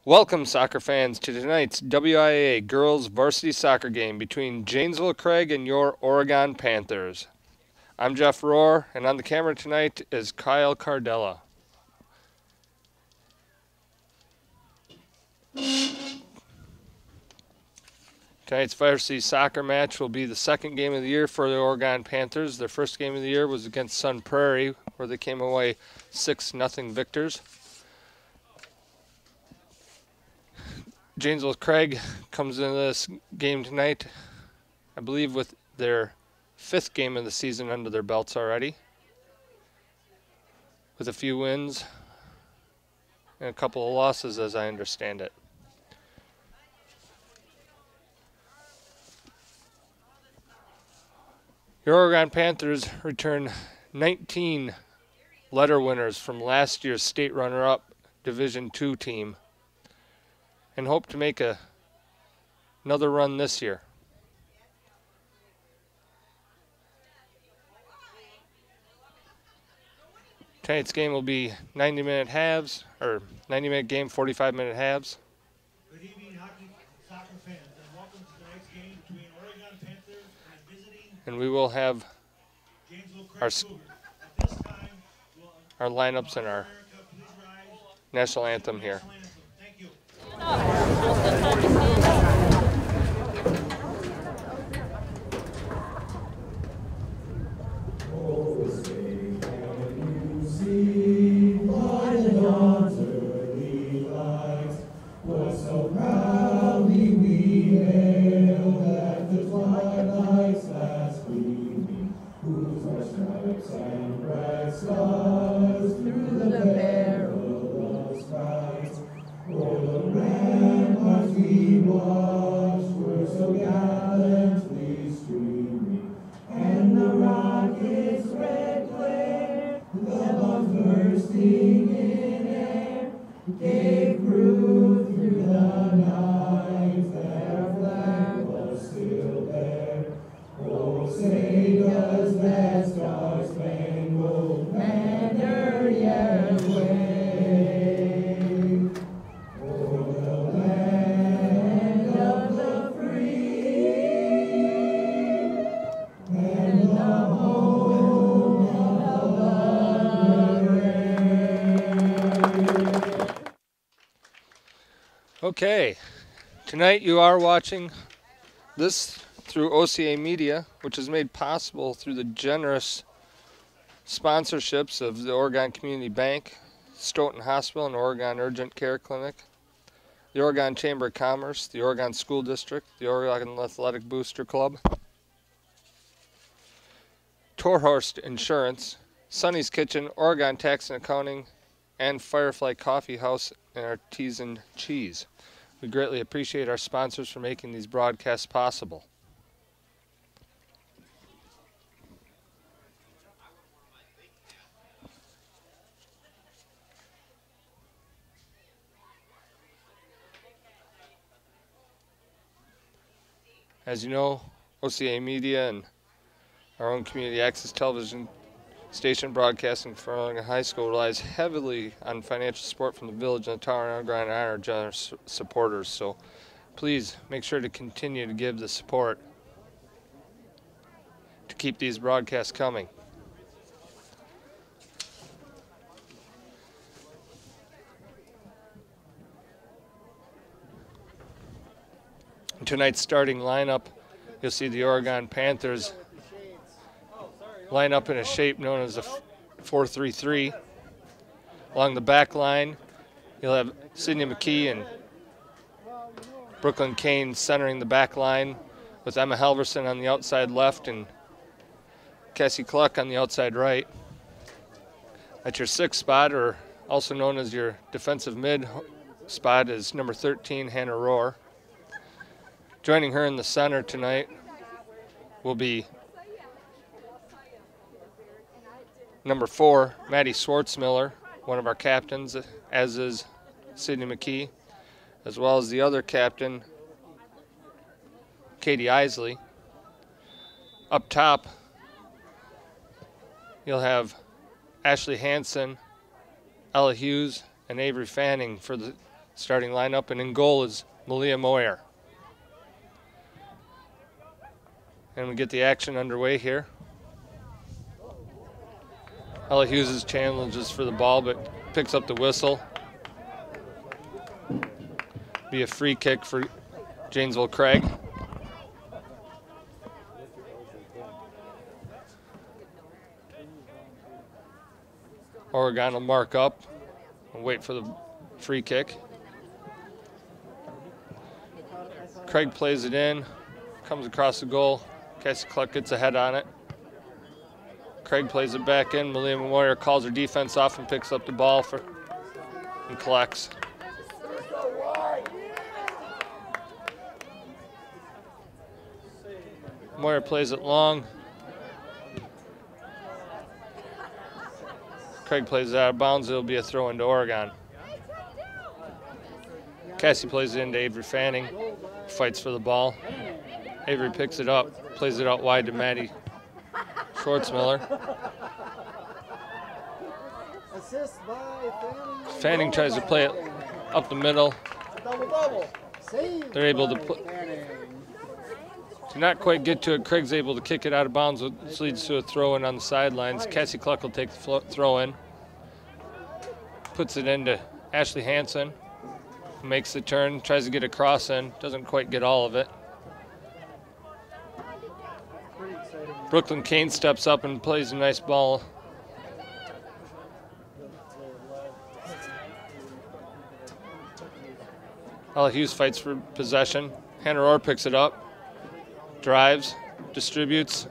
Welcome, soccer fans, to tonight's WIAA Girls Varsity Soccer game between Janesville Craig and your Oregon Panthers. I'm Jeff Rohr, and on the camera tonight is Kyle Cardella. Tonight's varsity soccer match will be the second game of the year for the Oregon Panthers. Their first game of the year was against Sun Prairie, where they came away 6-0 victors. Janesville Craig comes into this game tonight, I believe, with their fifth game of the season under their belts already, with a few wins and a couple of losses, as I understand it. Your Oregon Panthers return 19 letter winners from last year's state runner-up Division II team and hope to make another run this year. Tonight's game will be 90-minute halves, or 90-minute game, 45-minute halves. Good evening, hockey soccer fans, and welcome to tonight's game between Oregon Panthers and visiting And we will have Janesville Craig our Cougars. At this time, our lineups and our national anthem here. Thank you. Okay, tonight you are watching this through OCA Media, which is made possible through the generous sponsorships of the Oregon Community Bank, Stoughton Hospital and Oregon Urgent Care Clinic, the Oregon Chamber of Commerce, the Oregon School District, the Oregon Athletic Booster Club, Torhorst Insurance, Sonny's Kitchen, Oregon Tax and Accounting, and Firefly Coffee House and Artisan Cheese. We greatly appreciate our sponsors for making these broadcasts possible. As you know, OCA Media and our own community access television station broadcasting for Oregon High School relies heavily on financial support from the village and the town and our generous supporters. So please make sure to continue to give the support to keep these broadcasts coming. In tonight's starting lineup, you'll see the Oregon Panthers line up in a shape known as a 4-3-3. Along the back line, you'll have Sydney McKee and Brooklyn Kane centering the back line, with Emma Halverson on the outside left and Cassie Cluck on the outside right. At your sixth spot, or also known as your defensive mid spot, is number 13, Hannah Rohr. Joining her in the center tonight will be number 4, Maddie Schwartzmiller, one of our captains, as is Sydney McKee, as well as the other captain, Katie Isley. Up top, you'll have Ashley Hansen, Ella Hughes, and Avery Fanning for the starting lineup, and in goal is Malia Moyer. And we get the action underway here. Ella Hughes challenges for the ball, but picks up the whistle. Be a free kick for Janesville Craig. Oregon will mark up and wait for the free kick. Craig plays it in, comes across the goal. Cassie Cluck gets a head on it. Craig plays it back in. Malia Moyer calls her defense off and picks up the ball and collects. Moyer plays it long. Craig plays it out of bounds. It'll be a throw into Oregon. Cassie plays it into Avery Fanning. Fights for the ball. Avery picks it up. Plays it out wide to Maddie Schwartzmiller. Fanning tries to play it up the middle. They're able to not quite get to it. Craig's able to kick it out of bounds, which leads to a throw-in on the sidelines. Cassie Cluck will take the throw-in. Puts it into Ashley Hansen. Makes the turn, tries to get a cross in. Doesn't quite get all of it. Brooklyn Kane steps up and plays a nice ball. Ella Hughes fights for possession. Hannah Rohr picks it up. Drives, distributes,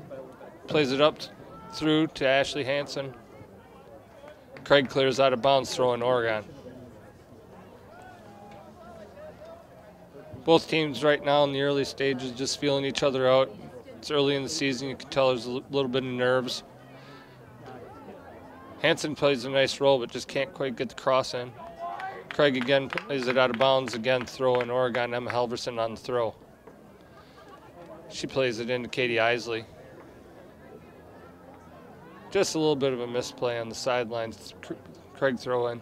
plays it up through to Ashley Hansen. Craig clears out of bounds, throwing Oregon. Both teams right now in the early stages just feeling each other out. It's early in the season, you can tell there's a little bit of nerves. Hansen plays a nice roll, but just can't quite get the cross in. Craig again plays it out of bounds, again throwing Oregon. Emma Halverson on the throw. She plays it into Katie Isley. Just a little bit of a misplay on the sidelines. Craig throw in.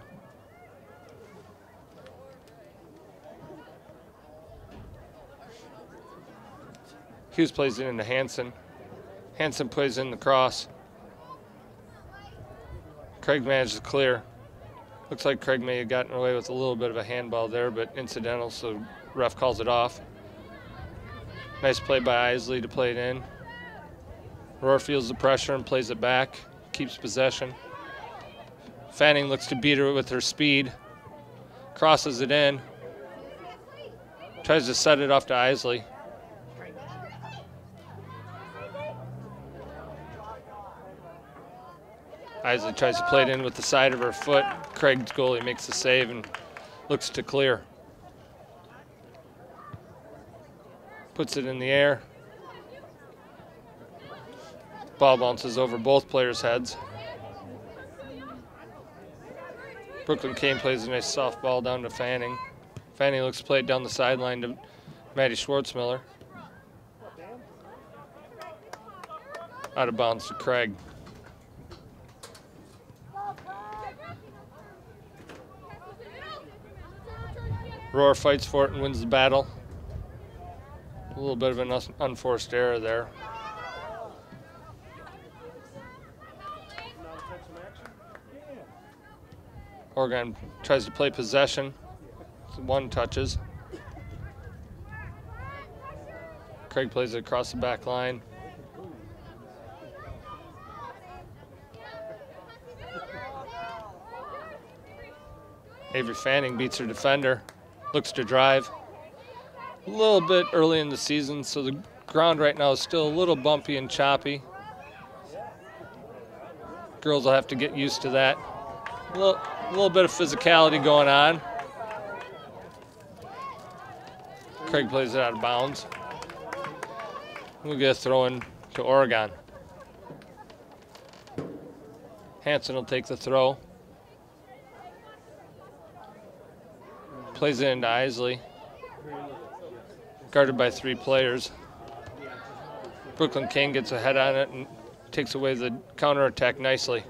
Hughes plays it into Hansen. Hansen plays in the cross. Craig managed to clear. Looks like Craig may have gotten away with a little bit of a handball there, but incidental, so ref calls it off. Nice play by Isley to play it in. Rohr feels the pressure and plays it back. Keeps possession. Fanning looks to beat her with her speed. Crosses it in. Tries to set it off to Isley. Isley tries to play it in with the side of her foot. Craig's goalie makes the save and looks to clear. Puts it in the air. Ball bounces over both players' heads. Brooklyn Kane plays a nice soft ball down to Fanning. Fanning looks to play it down the sideline to Maddie Schwartzmiller. Out of bounds to Craig. Rohr fights for it and wins the battle. A little bit of an unforced error there. Oregon tries to play possession. One touches. Craig plays it across the back line. Avery Fanning beats her defender. Looks to drive. A little bit early in the season, so the ground right now is still a little bumpy and choppy. Girls will have to get used to that. A little bit of physicality going on. Craig plays it out of bounds. We'll get a throw in to Oregon. Hansen will take the throw. Plays it into Isley. Guarded by 3 players. Brooklyn King gets a head on it and takes away the counterattack nicely.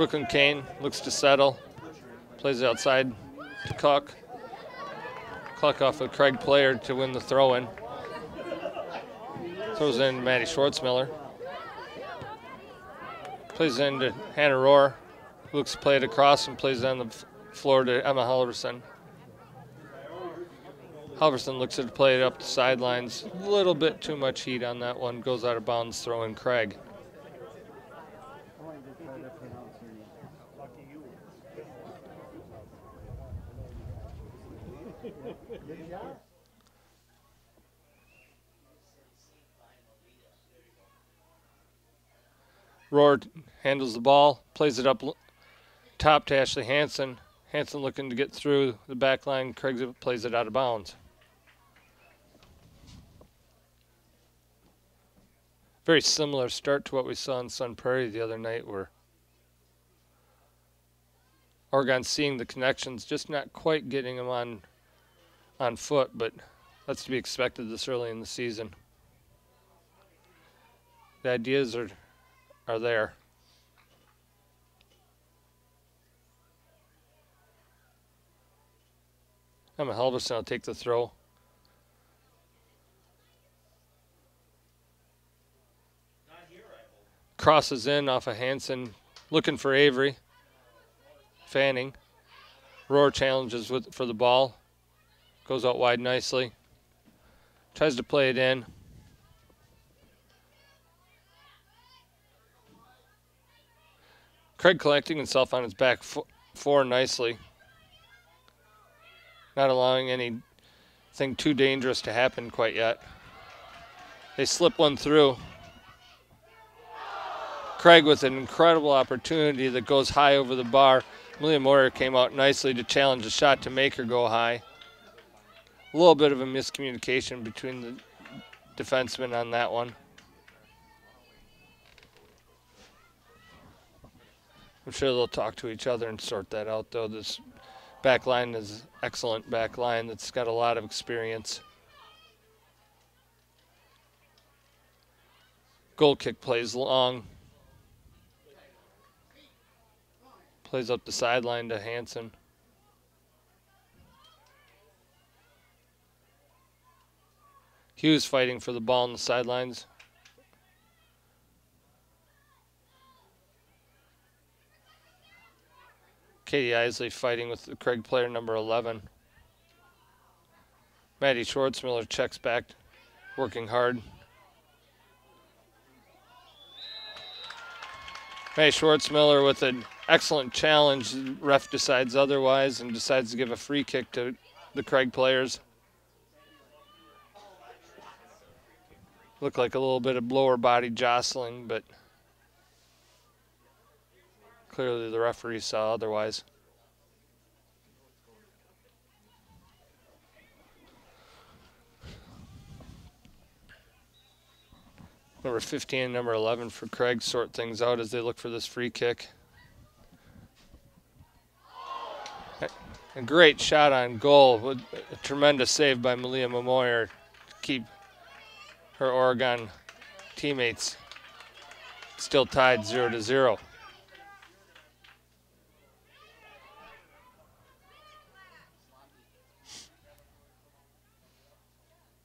Brooklyn Kane looks to settle. Plays it outside to Cook. Cluck off a Craig player to win the throw-in. Throws in Maddie Schwartzmiller. Plays into Hannah Rohr. Looks to play it across and plays it on the floor to Emma Halverson. Halverson looks to play it up the sidelines. A little bit too much heat on that one. Goes out of bounds, throw in Craig. Rohr handles the ball, plays it up top to Ashley Hansen. Hansen looking to get through the back line. Craig plays it out of bounds. Very similar start to what we saw in Sun Prairie the other night, where Oregon's seeing the connections, just not quite getting them on foot, but that's to be expected this early in the season. The ideas are there. Emma Halverson will take the throw. Crosses in off of Hansen, looking for Avery. Fanning. Rohr challenges for the ball. Goes out wide nicely. Tries to play it in. Craig collecting himself on his back four nicely. Not allowing anything too dangerous to happen quite yet. They slip one through. Craig with an incredible opportunity that goes high over the bar. Amelia Moyer came out nicely to challenge the shot to make her go high. A little bit of a miscommunication between the defensemen on that one. I'm sure they'll talk to each other and sort that out, though. This back line is excellent back line that's got a lot of experience. Goal kick plays long. Plays up the sideline to Hansen. Hughes fighting for the ball on the sidelines. Katie Isley fighting with the Craig player number 11. Maddie Schwartzmiller checks back, working hard. Maddie Schwartzmiller with an excellent challenge. The ref decides otherwise and decides to give a free kick to the Craig players. Looked like a little bit of lower body jostling, but clearly the referee saw otherwise. Number 15 and number 11 for Craig sort things out as they look for this free kick. A great shot on goal with a tremendous save by Malia Moyer to keep her Oregon teammates still tied 0-0.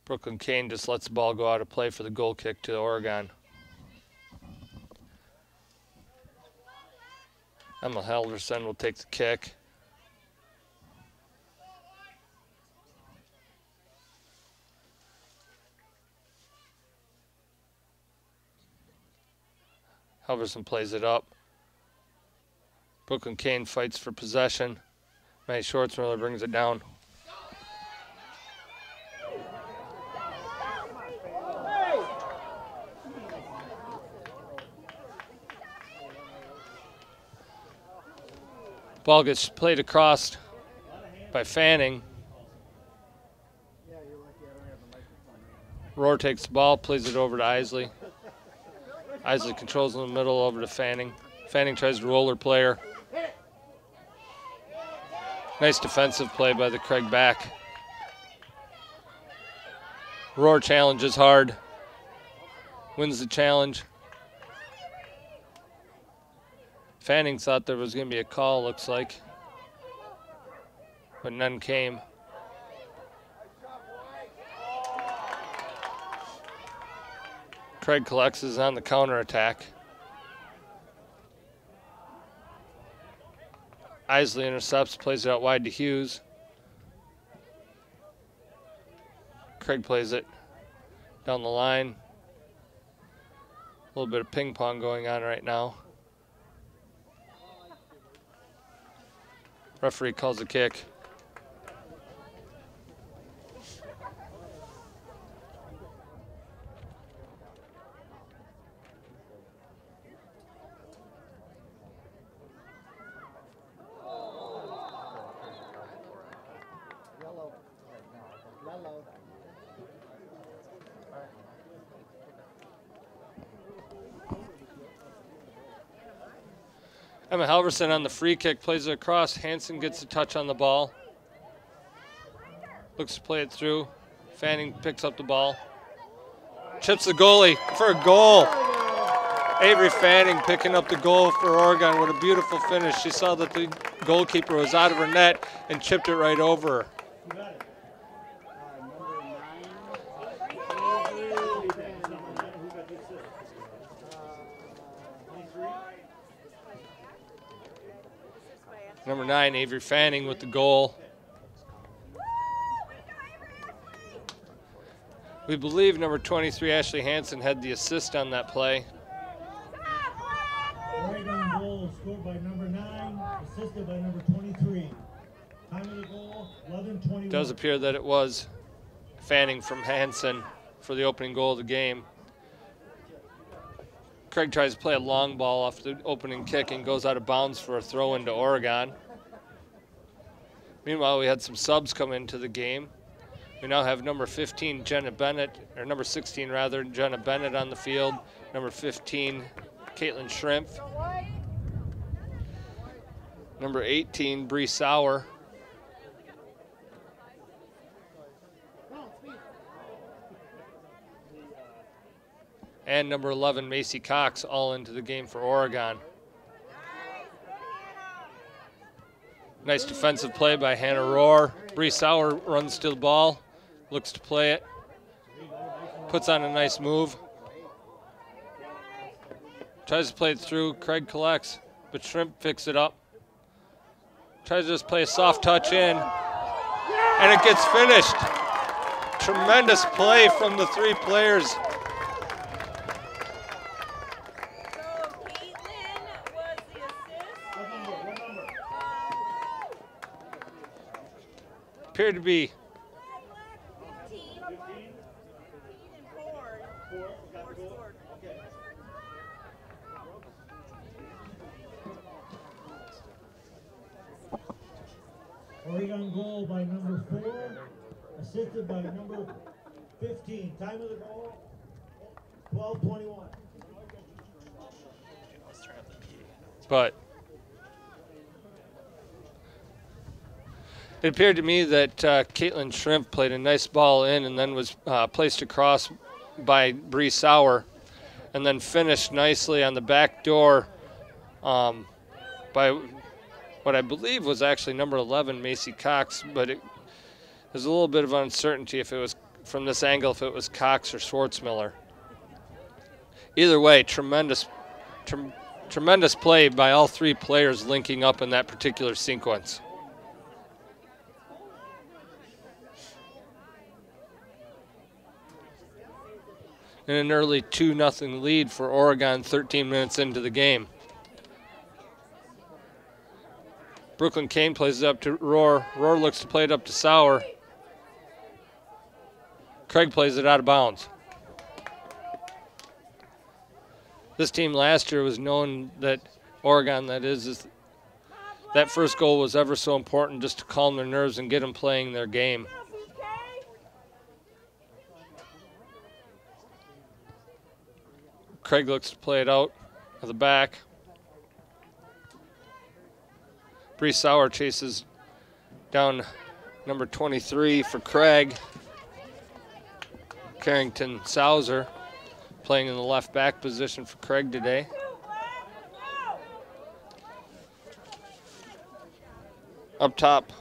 Brooklyn Kane just lets the ball go out of play for the goal kick to Oregon. Emma Halverson will take the kick. Halverson plays it up. Brooklyn Kane fights for possession. Maddie Schwartzmiller brings it down. Ball gets played across by Fanning. Rohr takes the ball, plays it over to Isley. Isley controls in the middle over to Fanning. Fanning tries to roll her player. Nice defensive play by the Craig back. Rohr challenges hard. Wins the challenge. Fanning thought there was going to be a call, looks like, but none came. Craig collects is on the counterattack. Isley intercepts, plays it out wide to Hughes. Craig plays it down the line. A little bit of ping pong going on right now. Referee calls a kick. Emma Halverson on the free kick, plays it across. Hansen gets a touch on the ball. Looks to play it through. Fanning picks up the ball. Chips the goalie for a goal. Avery Fanning picking up the goal for Oregon. What a beautiful finish. She saw that the goalkeeper was out of her net and chipped it right over her. Number 9, Avery Fanning with the goal. We believe number 23, Ashley Hansen, had the assist on that play. Oregon goal scored by number 9, assisted by number 23. Time of the goal, 11:21. It does appear that it was Fanning from Hansen for the opening goal of the game. Craig tries to play a long ball off the opening kick and goes out of bounds for a throw into Oregon. Meanwhile, we had some subs come into the game. We now have number 15, Jenna Bennett, or number 16 rather, Jenna Bennett on the field. Number 15, Caitlin Shrimp. Number 18, Bree Sauer. And number 11, Macy Cox, all into the game for Oregon. Nice defensive play by Hannah Rohr. Bree Sauer runs to the ball, looks to play it, puts on a nice move. Tries to play it through, Craig collects, but Shrimp picks it up. Tries to just play a soft touch in, and it gets finished. Tremendous play from the 3 players. Appeared to be Oregon goal by number 4, assisted by number 15. Time of the goal, 12:21. but it appeared to me that Caitlin Shrimp played a nice ball in and then was placed across by Bree Sauer and then finished nicely on the back door by what I believe was actually number 11, Macy Cox, but there's a little bit of uncertainty if it was from this angle, if it was Cox or Schwartzmiller. Either way, tremendous play by all 3 players linking up in that particular sequence. And an early 2-0 lead for Oregon 13 minutes into the game. Brooklyn Kane plays it up to Rohr. Rohr looks to play it up to Sauer. Craig plays it out of bounds. This team last year was known that Oregon, that first goal was ever so important just to calm their nerves and get them playing their game. Craig looks to play it out of the back. Bree Sauer chases down number 23 for Craig. Carrington Sauser playing in the left back position for Craig today. Up top,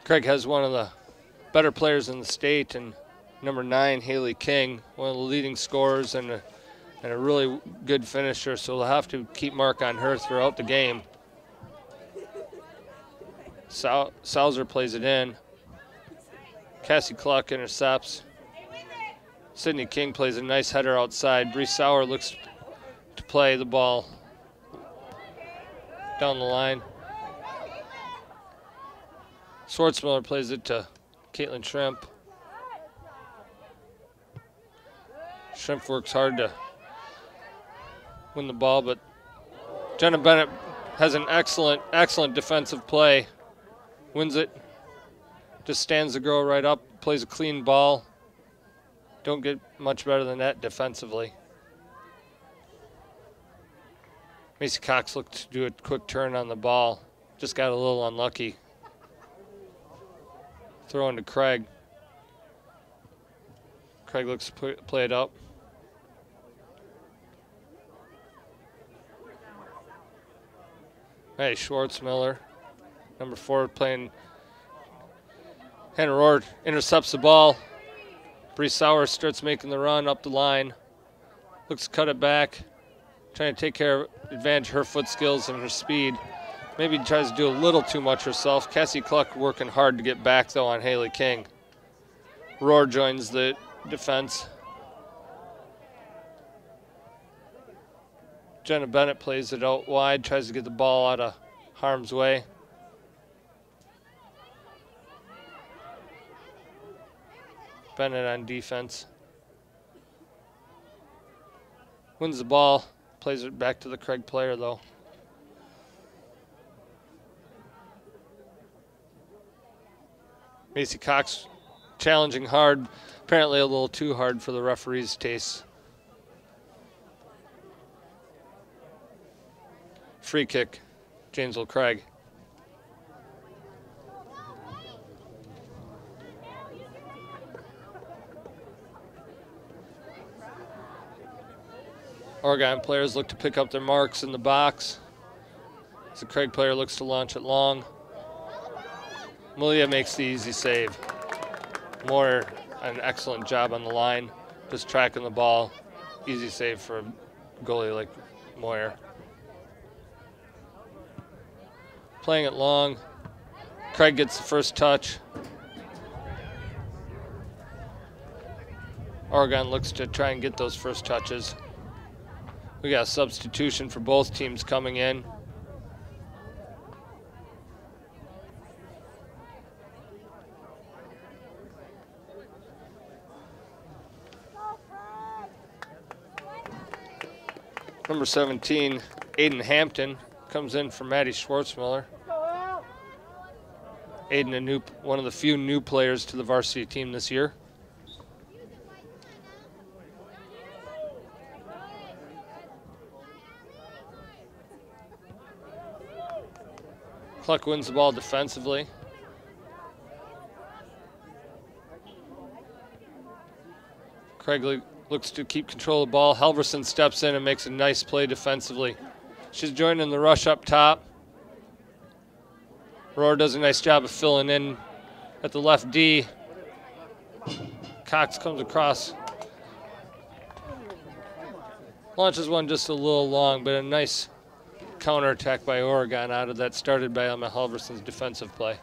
Craig has one of the better players in the state, and number 9, Haley King, one of the leading scorers and a really good finisher, so they'll have to keep mark on her throughout the game. Sauser plays it in. Cassie Cluck intercepts. Sydney King plays a nice header outside. Bree Sauer looks to play the ball down the line. Schwartzmiller plays it to Caitlin Shrimp. Shrimp works hard to win the ball, but Jenna Bennett has an excellent defensive play. Wins it, just stands the girl right up, plays a clean ball. Don't get much better than that defensively. Macy Cox looked to do a quick turn on the ball, just got a little unlucky. Throw into Craig. Craig looks to play it up. Hey, Schwartzmiller, number 4, playing. Hannah Rohr intercepts the ball. Bree Sauer starts making the run up the line. Looks to cut it back. Trying to take advantage of her foot skills and her speed. Maybe tries to do a little too much herself. Cassie Cluck working hard to get back, though, on Haley King. Rohr joins the defense. Jenna Bennett plays it out wide, tries to get the ball out of harm's way. Bennett on defense. Wins the ball, plays it back to the Craig player, though. Macy Cox challenging hard, apparently a little too hard for the referee's taste. Free kick, Janesville Craig. Oregon players look to pick up their marks in the box. As the Craig player looks to launch it long. Malia makes the easy save. Moyer, an excellent job on the line, just tracking the ball. Easy save for a goalie like Moyer. Playing it long. Craig gets the first touch. Oregon looks to try and get those first touches. We got a substitution for both teams coming in. Number 17, Aiden Hampton, comes in for Maddie Schwartzmiller. Aiden, one of the few new players to the varsity team this year. Cluck wins the ball defensively. Craig looks to keep control of the ball. Halverson steps in and makes a nice play defensively. She's joining the rush up top. Rohr does a nice job of filling in at the left D. Cox comes across. Launches one just a little long, but a nice counterattack by Oregon out of that, started by Emma Halverson's defensive play.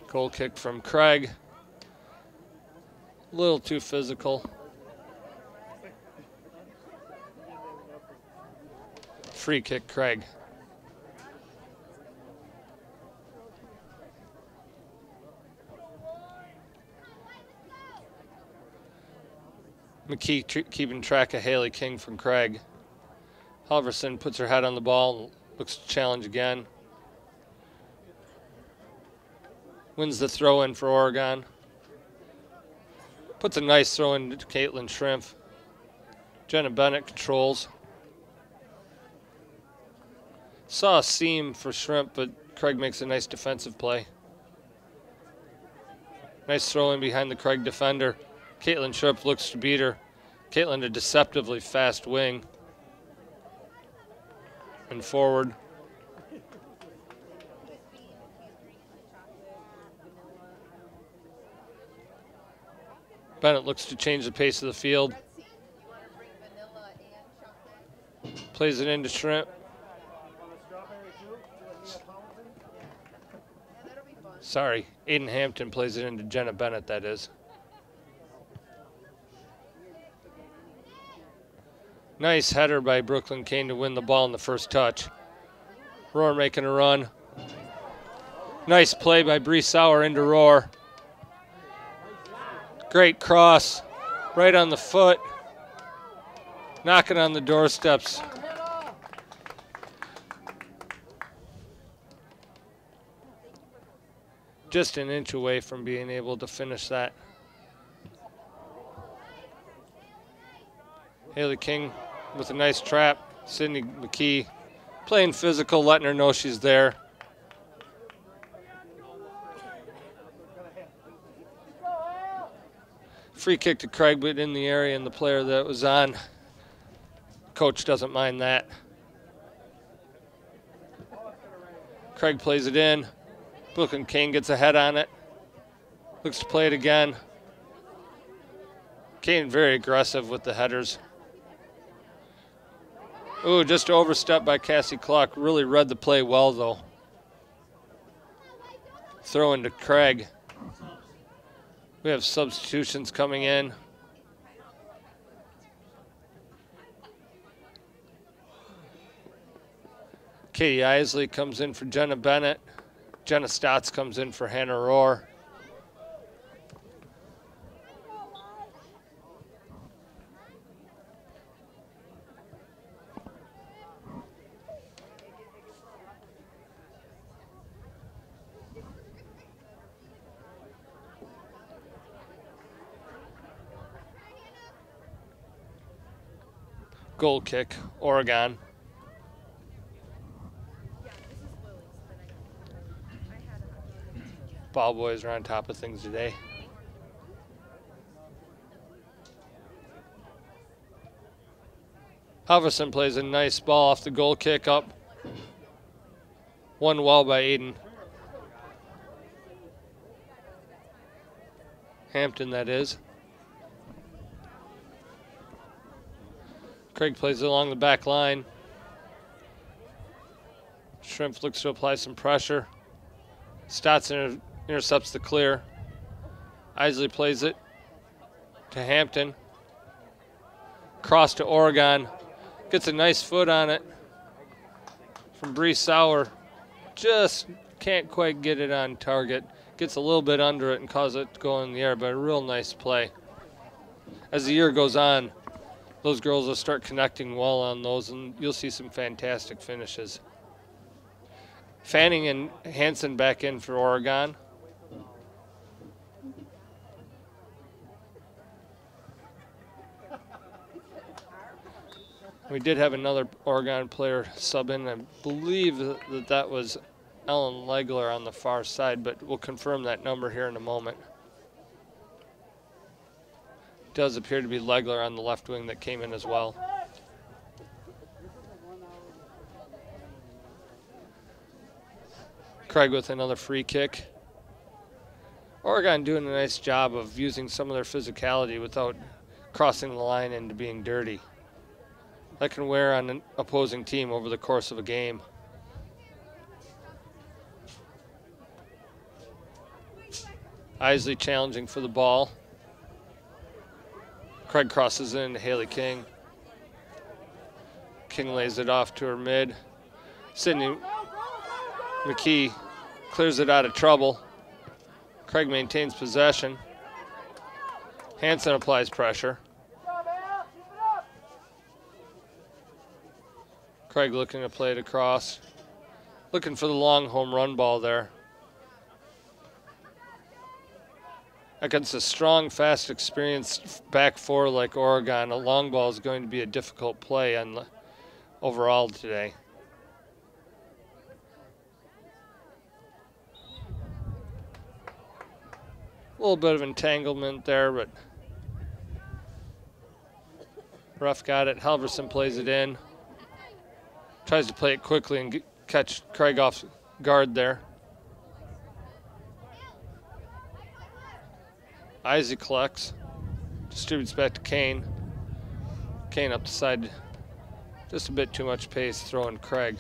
Goal kick from Craig. A little too physical. Free kick, Craig. McKee keeping track of Haley King from Craig. Halverson puts her head on the ball, looks to challenge again. Wins the throw in for Oregon. Puts a nice throw in to Caitlin Shrimp. Jenna Bennett controls. Saw a seam for Shrimp, but Craig makes a nice defensive play. Nice throw in behind the Craig defender. Caitlin Shrimp looks to beat her. Caitlin, a deceptively fast wing. And forward. Bennett looks to change the pace of the field. Plays it into Shrimp. Sorry, Aiden Hampton plays it into Jenna Bennett, that is. Nice header by Brooklyn Kane to win the ball in the first touch. Roar making a run. Nice play by Bree Sauer into Roar. Great cross, right on the foot. Knocking on the doorsteps. Just an inch away from being able to finish that. Haley King with a nice trap. Sydney McKee playing physical, letting her know she's there. Free kick to Craig, but in the area, and the player that was on. Coach doesn't mind that. Craig plays it in. Brooklyn Kane gets a head on it. Looks to play it again. Kane very aggressive with the headers. Ooh, just overstepped by Cassie Clark. Really read the play well, though. Throw into Craig. We have substitutions coming in. Katie Isley comes in for Jenna Bennett. Jenna Stotts comes in for Hannah Rohr. Goal kick, Oregon. Ball boys are on top of things today. Halverson plays a nice ball off the goal kick up. One well by Aiden. Hampton, that is. Craig plays it along the back line. Shrimp looks to apply some pressure. Stotts intercepts the clear. Isley plays it to Hampton. Cross to Oregon. Gets a nice foot on it from Bree Sauer. Just can't quite get it on target. Gets a little bit under it and causes it to go in the air, but a real nice play. As the year goes on, those girls will start connecting well on those, and you'll see some fantastic finishes. Fanning and Hansen back in for Oregon. We did have another Oregon player sub in. I believe that was Ellen Legler on the far side, but we'll confirm that number here in a moment. Does appear to be Legler on the left wing that came in as well. Craig with another free kick. Oregon doing a nice job of using some of their physicality without crossing the line into being dirty. That can wear on an opposing team over the course of a game. Isley challenging for the ball. Craig crosses in to Haley King. King lays it off to her mid. Sydney McKee clears it out of trouble. Craig maintains possession. Hansen applies pressure. Craig looking to play it across. Looking for the long home run ball there. Against a strong, fast, experienced back four like Oregon, a long ball is going to be a difficult play overall today. little bit of entanglement there, but ref got it. Halverson plays it in. Tries to play it quickly and catch Craig off guard there. Isaac collects. Distributes back to Kane. Kane up the side. Just a bit too much pace throwing Craig.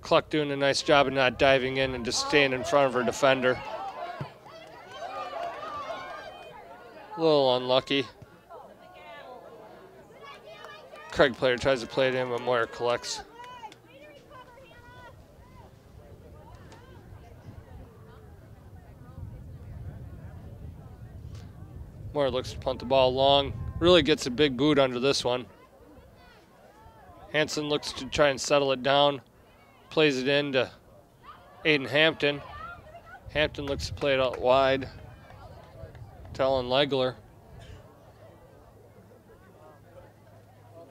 Cluck doing a nice job of not diving in and just staying in front of her defender. A little unlucky. Craig player tries to play it in, but Moyer collects. Moyer looks to punt the ball long. Really gets a big boot under this one. Hanson looks to try and settle it down. Plays it in to Aiden Hampton. Hampton looks to play it out wide. Talon Legler.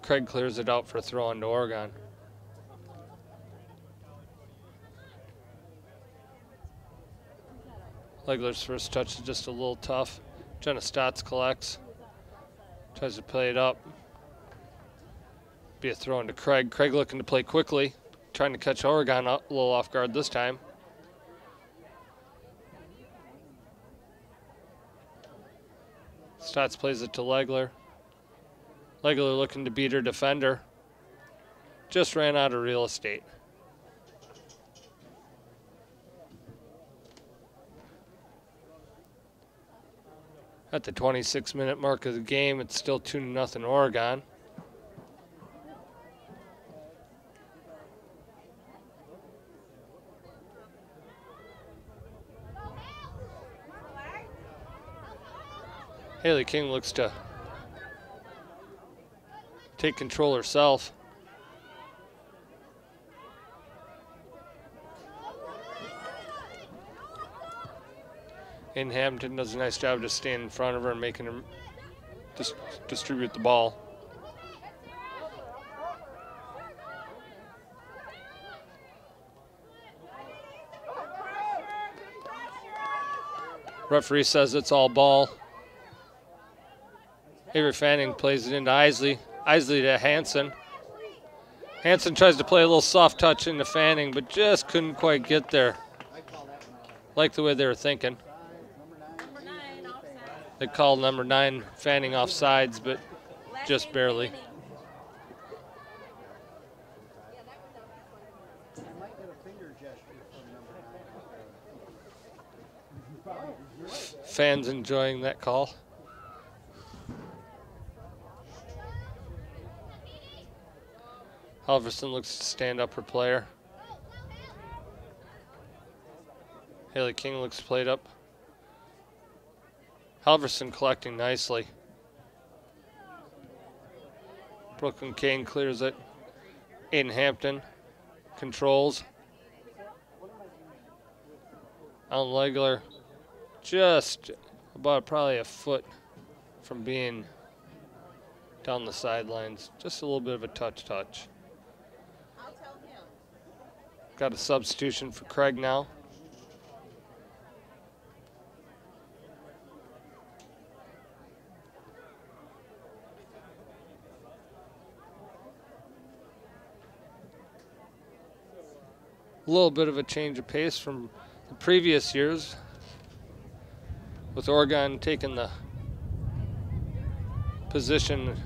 Craig clears it out for a throw into Oregon. Legler's first touch is just a little tough. Jenna Stotts collects. Tries to play it up. Be a throw into Craig. Craig looking to play quickly. Trying to catch Oregon a little off guard this time. Stotts plays it to Legler. Legler looking to beat her defender. Just ran out of real estate. At the 26-minute mark of the game, it's still 2-0 Oregon. Haley King looks to take control herself. And Hampton does a nice job just staying in front of her and making her distribute the ball. Referee says it's all ball. Avery Fanning plays it into Isley. Isley to Hanson. Hanson tries to play a little soft touch into Fanning, but just couldn't quite get there. Like the way they were thinking. They called number 9 Fanning offsides, but just barely. Fans enjoying that call. Halverson looks to stand up her player. Haley King looks played up. Halverson collecting nicely. Brooklyn Kane clears it. Aiden Hampton controls. Alan Legler just about probably a foot from being down the sidelines. Just a little bit of a touch. Got a substitution for Craig now. A little bit of a change of pace from the previous years, with Oregon taking the position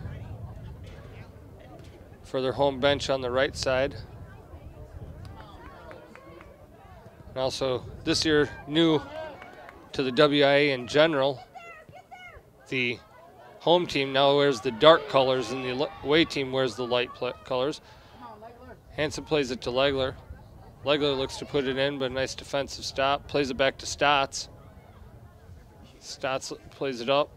for their home bench on the right side. And also this year, new to the WIA in general, the home team now wears the dark colors and the away team wears the light colors. Hanson plays it to Legler. Legler looks to put it in, but a nice defensive stop. Plays it back to Stotts. Stotts plays it up.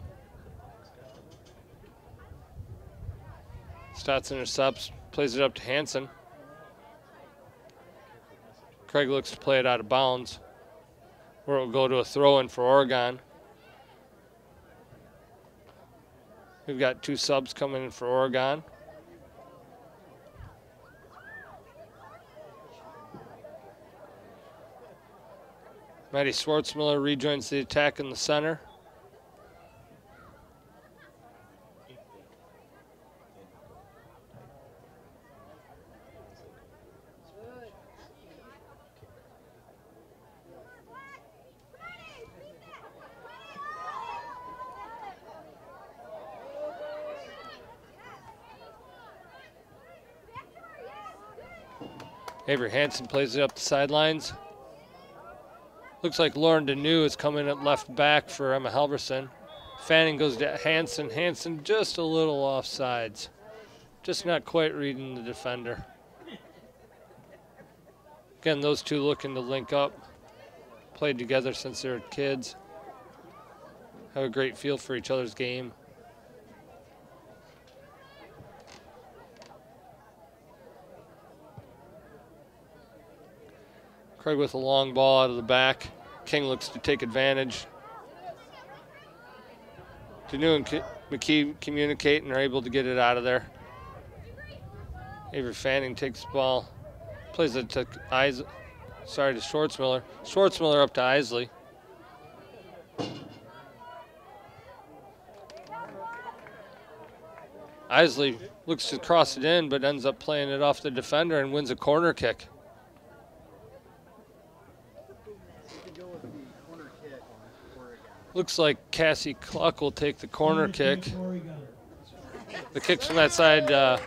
Stotts intercepts, plays it up to Hanson. Craig looks to play it out of bounds, where it will go to a throw-in for Oregon. We've got 2 subs coming in for Oregon. Maddie Schwartzmiller rejoins the attack in the center. Avery Hansen plays it up the sidelines. Looks like Lauren Deneau is coming at left back for Emma Halverson. Fanning goes to Hansen. Hansen just a little off sides. Just not quite reading the defender. Again, those two looking to link up. Played together since they were kids. Have a great feel for each other's game. Craig with a long ball out of the back. King looks to take advantage. Deneau and McKee communicate and are able to get it out of there. Avery Fanning takes the ball, plays it to Schwartzmiller. Schwartzmiller up to Isley. Isley looks to cross it in, but ends up playing it off the defender and wins a corner kick. Looks like Cassie Cluck will take the corner kick. The kicks from that side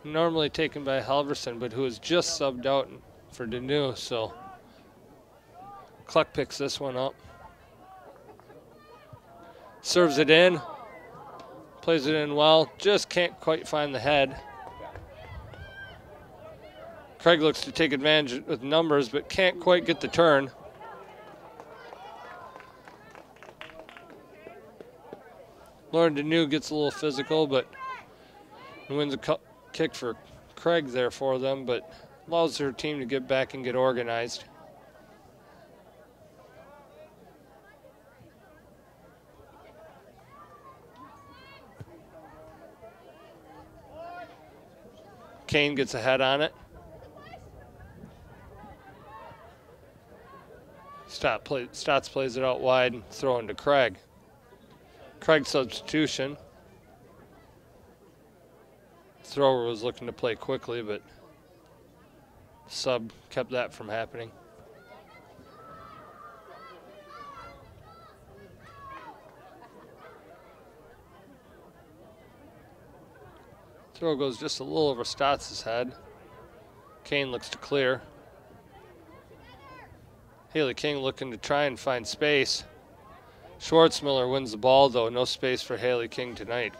normally taken by Halverson, but who is just subbed out for Deneau, so Cluck picks this one up. Serves it in, plays it in well, just can't quite find the head. Craig looks to take advantage with numbers, but can't quite get the turn. Lauren Deneau gets a little physical, but wins a kick for Craig there for them, but allows her team to get back and get organized. Kane gets a head on it. Stotts plays it out wide and throwing to Craig. Craig substitution. Thrower was looking to play quickly, but sub kept that from happening. Throw goes just a little over Stotts' head. Kane looks to clear. Haley King looking to try and find space. Schwartzmiller wins the ball, though. No space for Haley King tonight.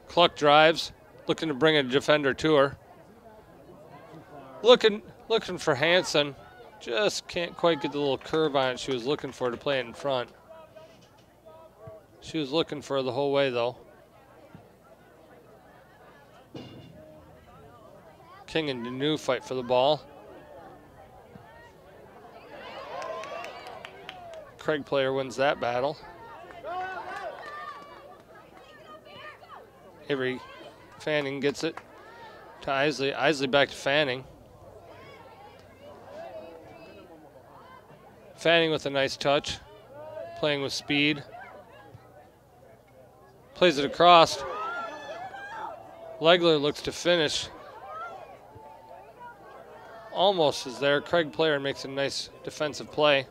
Cluck drives, looking to bring a defender to her. Looking for Hansen. Just can't quite get the little curve on it she was looking for to play it in front. She was looking for it the whole way, though. King and Deneau fight for the ball. Craig player wins that battle. Avery Fanning gets it to Isley. Isley back to Fanning. Fanning with a nice touch, playing with speed. Plays it across. Legler looks to finish. Almost is there. Craig player makes a nice defensive play.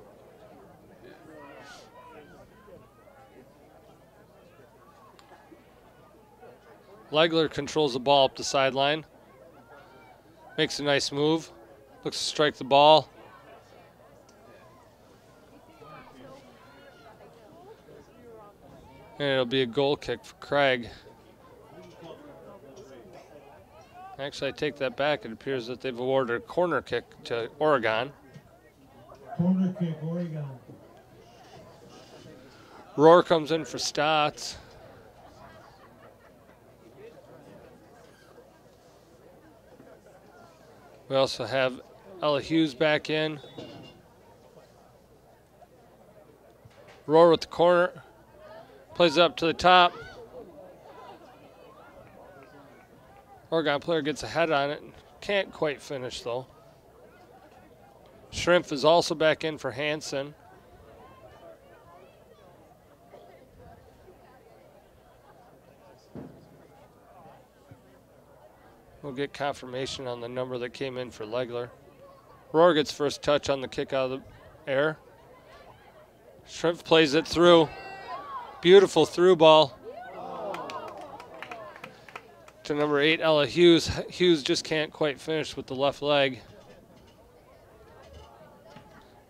Legler controls the ball up the sideline. Makes a nice move. Looks to strike the ball. And it'll be a goal kick for Craig. Actually, I take that back. It appears that they've awarded a corner kick to Oregon. Corner kick, Oregon. Rohr comes in for Stotts. We also have Ella Hughes back in. Rohr with the corner. Plays it up to the top. Oregon player gets ahead on it. Can't quite finish though. Shrimp is also back in for Hansen. We'll get confirmation on the number that came in for Legler. Rohr gets first touch on the kick out of the air. Shrimp plays it through. Beautiful through ball to number 8, Ella Hughes. Hughes just can't quite finish with the left leg.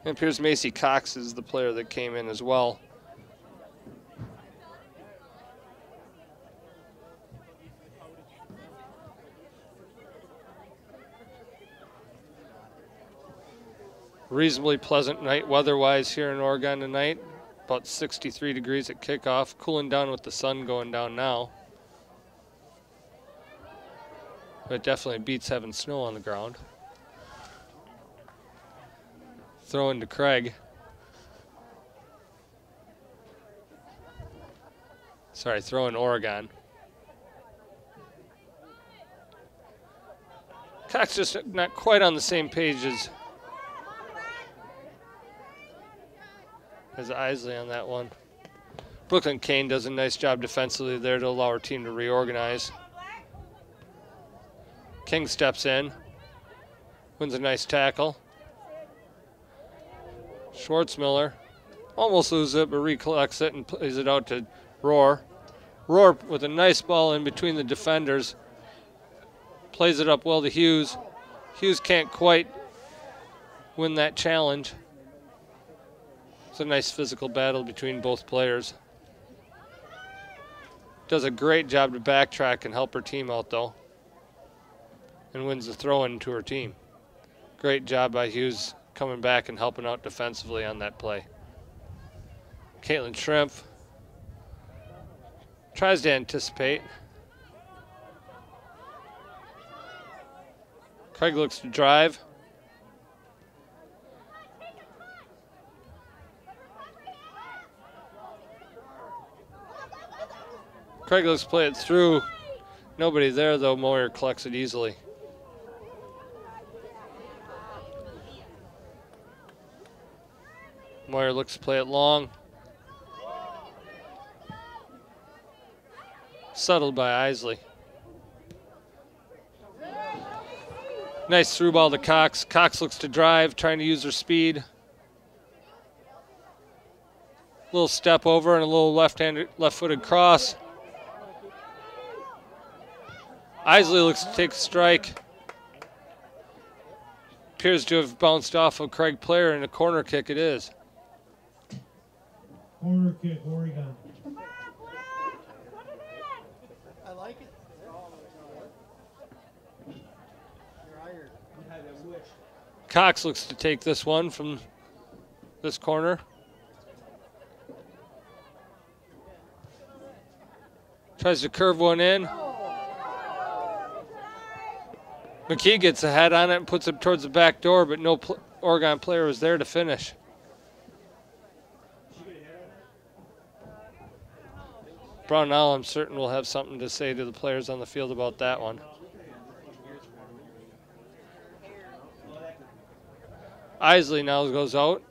It appears Macy Cox is the player that came in as well. Reasonably pleasant night weather-wise here in Oregon tonight. About 63 degrees at kickoff, cooling down with the sun going down now. But it definitely beats having snow on the ground. Throw into Craig. Sorry, throw in Oregon. Cox just not quite on the same page as Isley on that one. Brooklyn Kane does a nice job defensively there to allow her team to reorganize. King steps in, wins a nice tackle. Schwartzmiller almost loses it, but recollects it and plays it out to Rohr. Rohr with a nice ball in between the defenders. Plays it up well to Hughes. Hughes can't quite win that challenge. It's a nice physical battle between both players. Does a great job to backtrack and help her team out though. And wins the throw-in to her team. Great job by Hughes coming back and helping out defensively on that play. Caitlin Shrimp tries to anticipate. Craig looks to drive. Craig looks to play it through. Nobody there though. Moyer collects it easily. Moyer looks to play it long. Settled by Isley. Nice through ball to Cox. Cox looks to drive, trying to use her speed. Little step over and a little left-footed cross. Isley looks to take a strike. Appears to have bounced off of Craig Player, and a corner kick it is. Corner kick, Oregon. I like it. Cox looks to take this one from this corner. Tries to curve one in. McKee gets a head on it and puts it towards the back door, but no Oregon player was there to finish. Brownell, I'm certain, will have something to say to the players on the field about that one. Isley now goes out.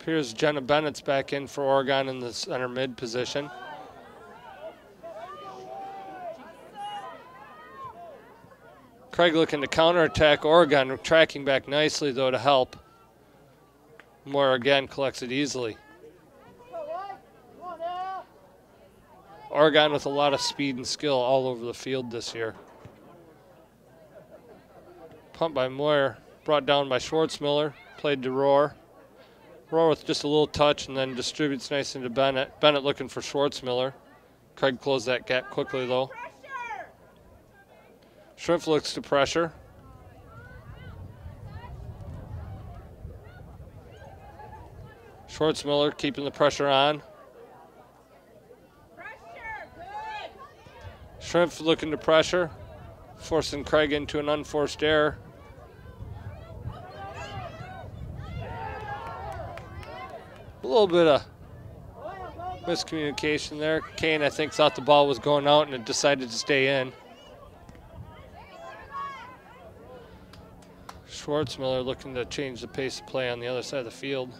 Appears Jenna Bennett's back in for Oregon in the center mid position. Craig looking to counterattack. Oregon tracking back nicely though to help. Moore again collects it easily. Oregon with a lot of speed and skill all over the field this year. Pumped by Moyer, brought down by Schwartzmiller, played to Rohr. Rohr with just a little touch and then distributes nice into Bennett. Bennett looking for Schwartzmiller. Craig closed that gap quickly though. Shrimp looks to pressure. Schwartzmiller keeping the pressure on. Shrimp looking to pressure, forcing Craig into an unforced error. A little bit of Miscommunication there. Kane, I think, thought the ball was going out and it decided to stay in. Schwartzmiller looking to change the pace of play on the other side of the field.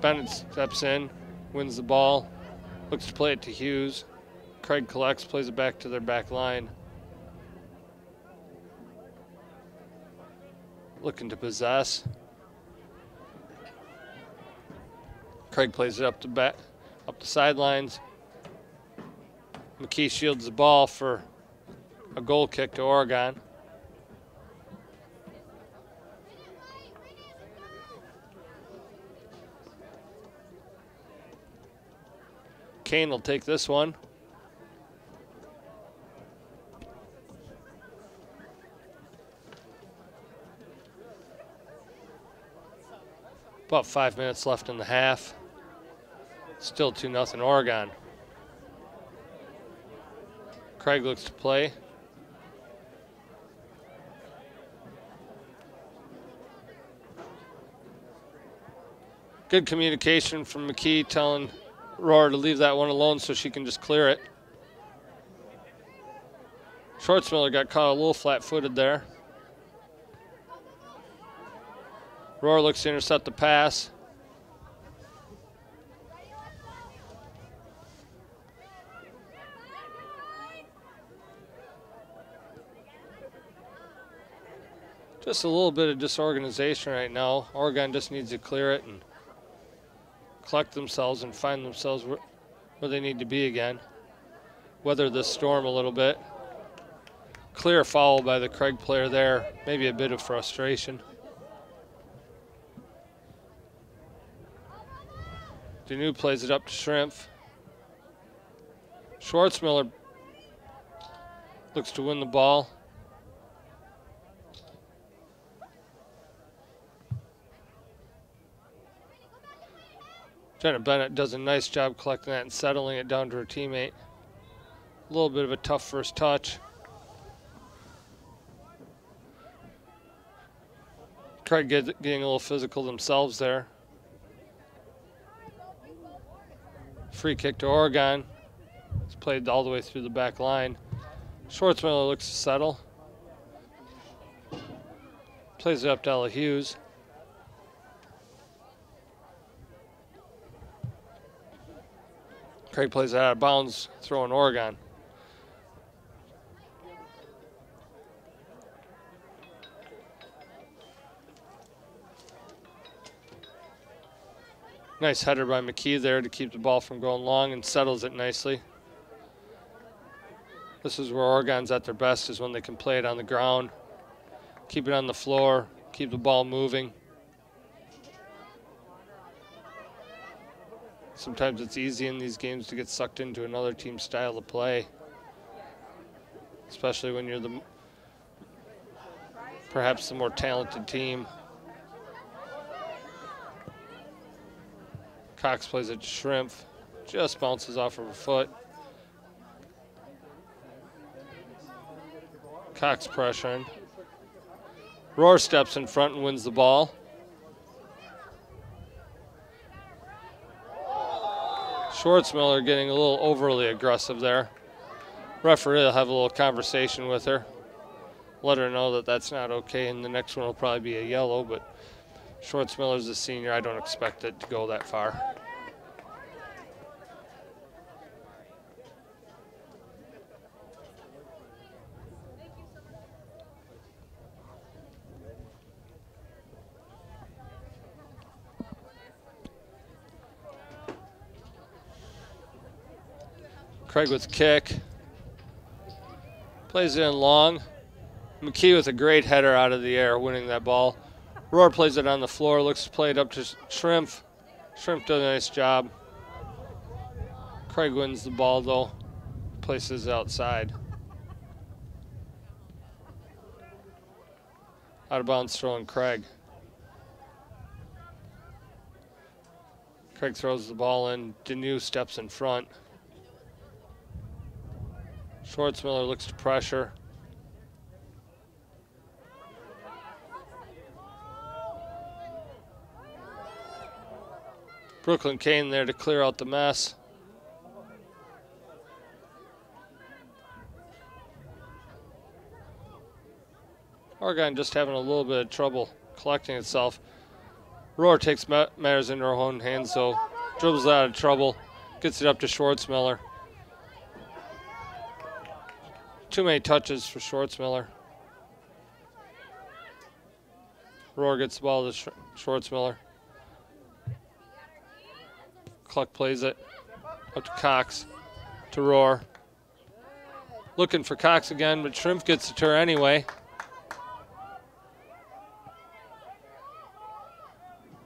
Bennett steps in, wins the ball, looks to play it to Hughes. Craig collects, plays it back to their back line. Looking to possess. Craig plays it up the sidelines. McKee shields the ball for a goal kick to Oregon. Kane will take this one. About 5 minutes left in the half. Still 2-0 Oregon. Craig looks to play. Good communication from McKee telling Roar to leave that one alone so she can just clear it. Schwartzmiller got caught a little flat-footed there. Roar looks to intercept the pass. Just a little bit of disorganization right now. Oregon just needs to clear it and collect themselves and find themselves where they need to be again. Weather this storm a little bit. Clear foul by the Craig player there. Maybe a bit of frustration. Deneau plays it up to Schrimpf. Schwartzmiller looks to win the ball. Jenna Bennett does a nice job collecting that and settling it down to her teammate. A little bit of a tough first touch. Craig getting a little physical themselves there. Free kick to Oregon. It's played all the way through the back line. Schwartzmiller looks to settle. Plays it up to Ella Hughes. Craig plays it out of bounds, throwing Oregon. Nice header by McKee there to keep the ball from going long and settles it nicely. This is where Oregon's at their best, is when they can play it on the ground, keep it on the floor, keep the ball moving. Sometimes it's easy in these games to get sucked into another team's style of play, especially when you're perhaps the more talented team. Cox plays it to Schrimpf, just bounces off of her foot. Cox pressuring. Roar steps in front and wins the ball. Schwartzmiller getting a little overly aggressive there. Referee will have a little conversation with her. Let her know that that's not okay, and the next one will probably be a yellow, but Schwartzmiller's a senior. I don't expect it to go that far. Craig with kick. Plays it in long. McKee with a great header out of the air, winning that ball. Roar plays it on the floor, looks to play it up to Schrimpf. Schrimpf does a nice job. Craig wins the ball though, places it outside. Out of bounds throwing Craig. Craig throws the ball in, Deneau steps in front. Schwartzmiller looks to pressure. Brooklyn Kane there to clear out the mess. Oregon just having a little bit of trouble collecting itself. Roar takes matters into her own hands, so dribbles out of trouble, gets it up to Schwartzmiller. Too many touches for Schwartzmiller. Roar gets the ball to Schwartzmiller. Cluck plays it up to Cox, to Roar. Looking for Cox again, but Shrimp gets it to her anyway.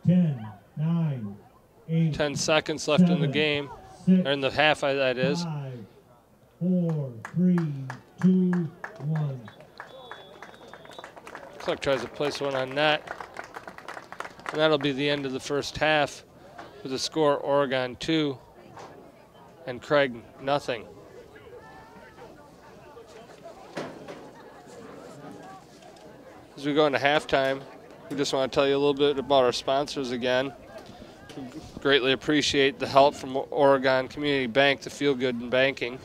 10, 9, 8, 10 seconds left in the game, 6, or in the half, that is. 5, 4, 3, 2, 1. Cluck tries to place one on net. And that'll be the end of the first half with the score Oregon 2 and Craig nothing. As we go into halftime, we just want to tell you a little bit about our sponsors again. We greatly appreciate the help from Oregon Community Bank, the Feel Good in Banking,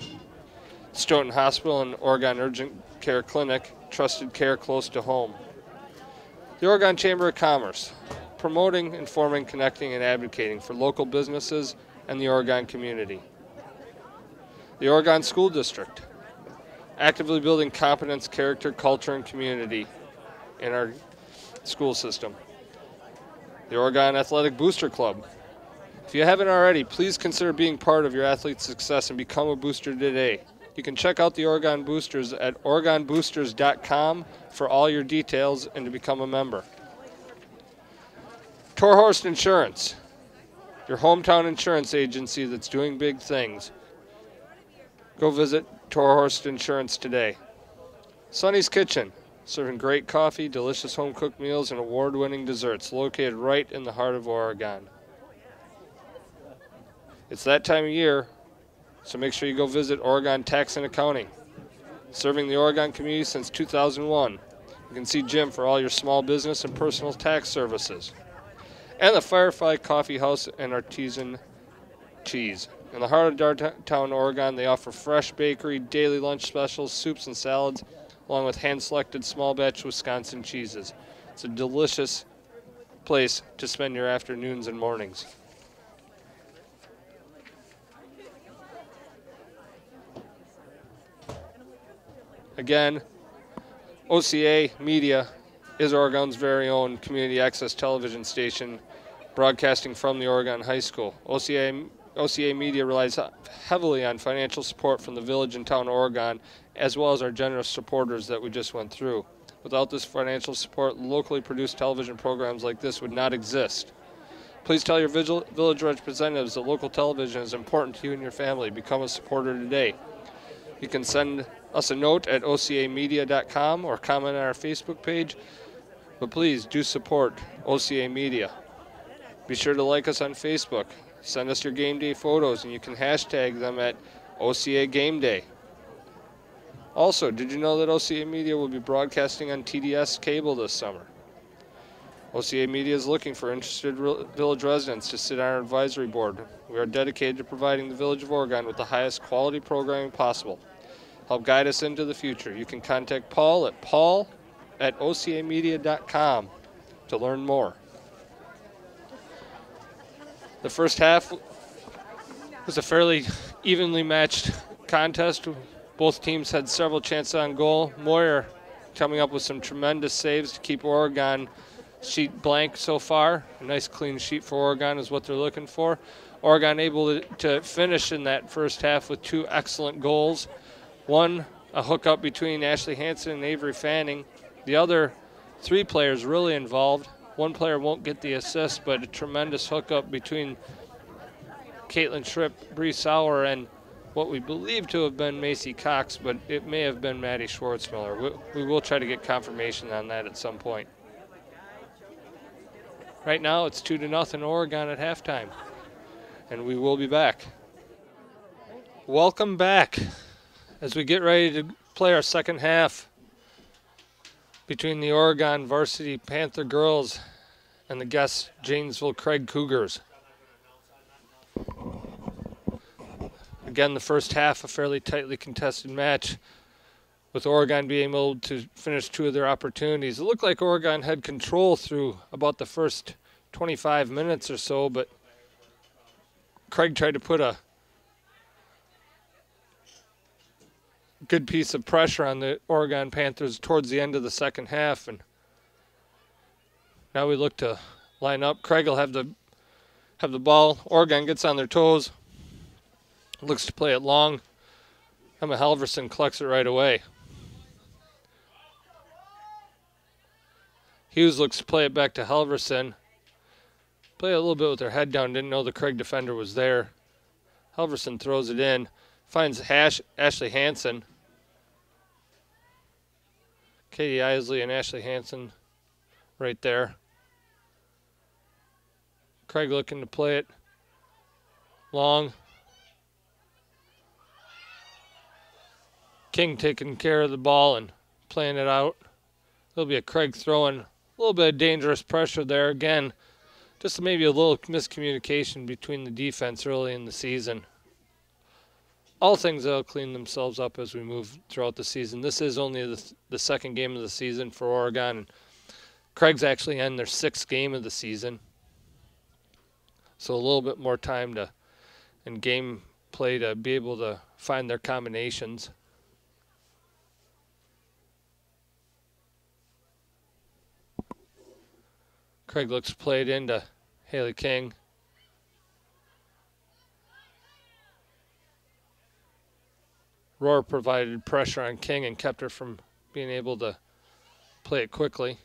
Stoughton Hospital and Oregon Urgent Care Clinic, trusted care close to home. The Oregon Chamber of Commerce, promoting, informing, connecting, and advocating for local businesses and the Oregon community. The Oregon School District, actively building competence, character, culture, and community in our school system. The Oregon Athletic Booster Club. If you haven't already, please consider being part of your athlete's success and become a booster today. You can check out the Oregon Boosters at OregonBoosters.com for all your details and to become a member. Torhorst Insurance, your hometown insurance agency that's doing big things. Go visit Torhorst Insurance today. Sonny's Kitchen, serving great coffee, delicious home-cooked meals, and award-winning desserts, located right in the heart of Oregon. It's that time of year, so make sure you go visit Oregon Tax and Accounting. Serving the Oregon community since 2001. You can see Jim for all your small business and personal tax services. And the Firefly Coffee House and Artisan Cheese. In the heart of downtown Oregon, they offer fresh bakery, daily lunch specials, soups and salads, along with hand-selected small-batch Wisconsin cheeses. It's a delicious place to spend your afternoons and mornings. Again, OCA Media is Oregon's very own community access television station, broadcasting from the Oregon High School. OCA Media relies heavily on financial support from the village and town of Oregon, as well as our generous supporters that we just went through. Without this financial support, locally produced television programs like this would not exist. Please tell your village representatives that local television is important to you and your family. Become a supporter today. You can send us a note at ocamedia.com or comment on our Facebook page, but please do support OCA Media. Be sure to like us on Facebook. Send us your game day photos, and you can hashtag them at OCA Game Day. Also, did you know that OCA Media will be broadcasting on TDS cable this summer? OCA Media is looking for interested village residents to sit on our advisory board. We are dedicated to providing the Village of Oregon with the highest quality programming possible. Help guide us into the future. You can contact Paul at ocamedia.com to learn more. The first half was a fairly evenly matched contest. Both teams had several chances on goal. Moyer coming up with some tremendous saves to keep Oregon sheet blank so far. A nice clean sheet for Oregon is what they're looking for. Oregon able to finish in that first half with two excellent goals. One, a hookup between Ashley Hansen and Avery Fanning. The other, three players really involved. One player won't get the assist, but a tremendous hookup between Caitlin Schripp, Bree Sauer, and what we believe to have been Macy Cox, but it may have been Maddie Schwartzmiller. We will try to get confirmation on that at some point. Right now, it's 2-0 Oregon at halftime, and we will be back. Welcome back as we get ready to play our second half between the Oregon Varsity Panther girls and the guest Janesville Craig Cougars. Again, the first half, a fairly tightly contested match, with Oregon being able to finish 2 of their opportunities. It looked like Oregon had control through about the first 25 minutes or so, but Craig tried to put a good piece of pressure on the Oregon Panthers towards the end of the second half, and now we look to line up. Craig will have the ball. Oregon gets on their toes, looks to play it long. Emma Halverson collects it right away. Hughes looks to play it back to Halverson. Play a little bit with her head down, didn't know the Craig defender was there. Halverson throws it in, finds Ashley Hansen. Katie Isley and Ashley Hansen right there. Craig looking to play it long. King taking care of the ball and playing it out. There'll be a Craig throwing. A little bit of dangerous pressure there. Again, just maybe a little miscommunication between the defense early in the season. All things that'll clean themselves up as we move throughout the season. This is only the second game of the season for Oregon. And Craig's actually in their 6th game of the season. So a little bit more time and game play to be able to find their combinations. Craig looks played into Haley King. Rohr provided pressure on King and kept her from being able to play it quickly.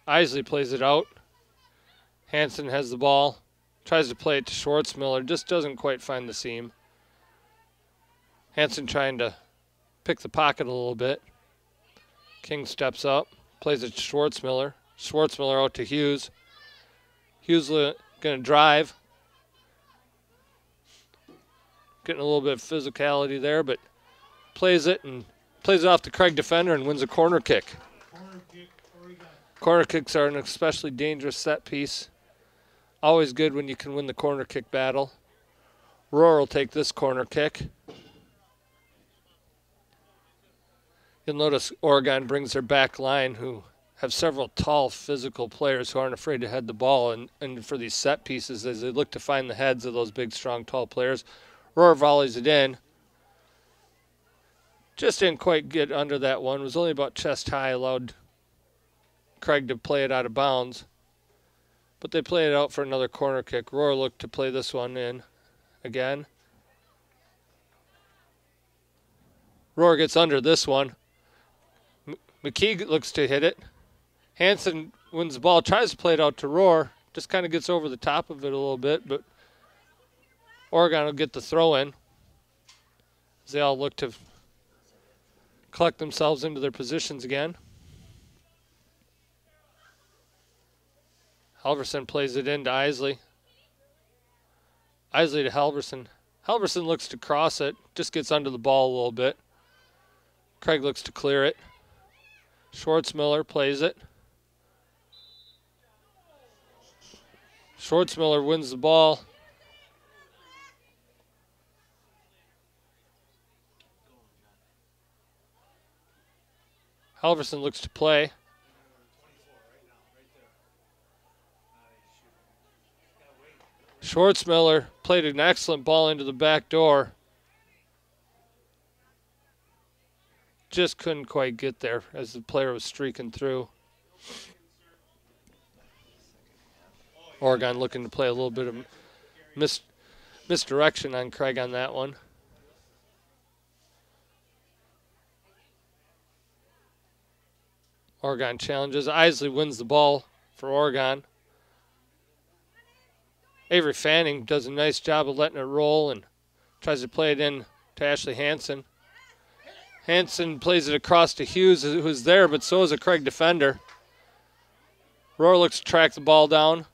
Isley plays it out. Hansen has the ball. Tries to play it to Schwartzmiller. Just doesn't quite find the seam. Hansen trying to pick the pocket a little bit. King steps up. Plays it to Schwartzmiller. Schwartzmiller out to Hughes. Hughes going to drive. Getting a little bit of physicality there, but plays it off the Craig defender and wins a corner kick. Corner kicks are an especially dangerous set piece. Always good when you can win the corner kick battle. Rohr will take this corner kick. You'll notice Oregon brings their back line, who have several tall physical players who aren't afraid to head the ball, and for these set pieces as they look to find the heads of those big, strong, tall players. Rohr volleys it in. Just didn't quite get under that one. It was only about chest high, allowed Craig to play it out of bounds. But they play it out for another corner kick. Rohr looked to play this one in again. Rohr gets under this one. McKee looks to hit it. Hansen wins the ball, tries to play it out to Rohr. Just kind of gets over the top of it a little bit, but Oregon will get the throw in as they all look to collect themselves into their positions again. Halverson plays it into Isley. Isley to Halverson. Halverson looks to cross it, just gets under the ball a little bit. Craig looks to clear it. Schwartzmiller plays it. Schwartzmiller wins the ball. Halverson looks to play. Schwartzmiller played an excellent ball into the back door. Just couldn't quite get there as the player was streaking through. Oregon looking to play a little bit of misdirection on Craig on that one. Oregon challenges. Isley wins the ball for Oregon. Avery Fanning does a nice job of letting it roll and tries to play it in to Ashley Hansen. Hansen plays it across to Hughes, who's there, but so is a Craig defender. Rohr looks to track the ball down.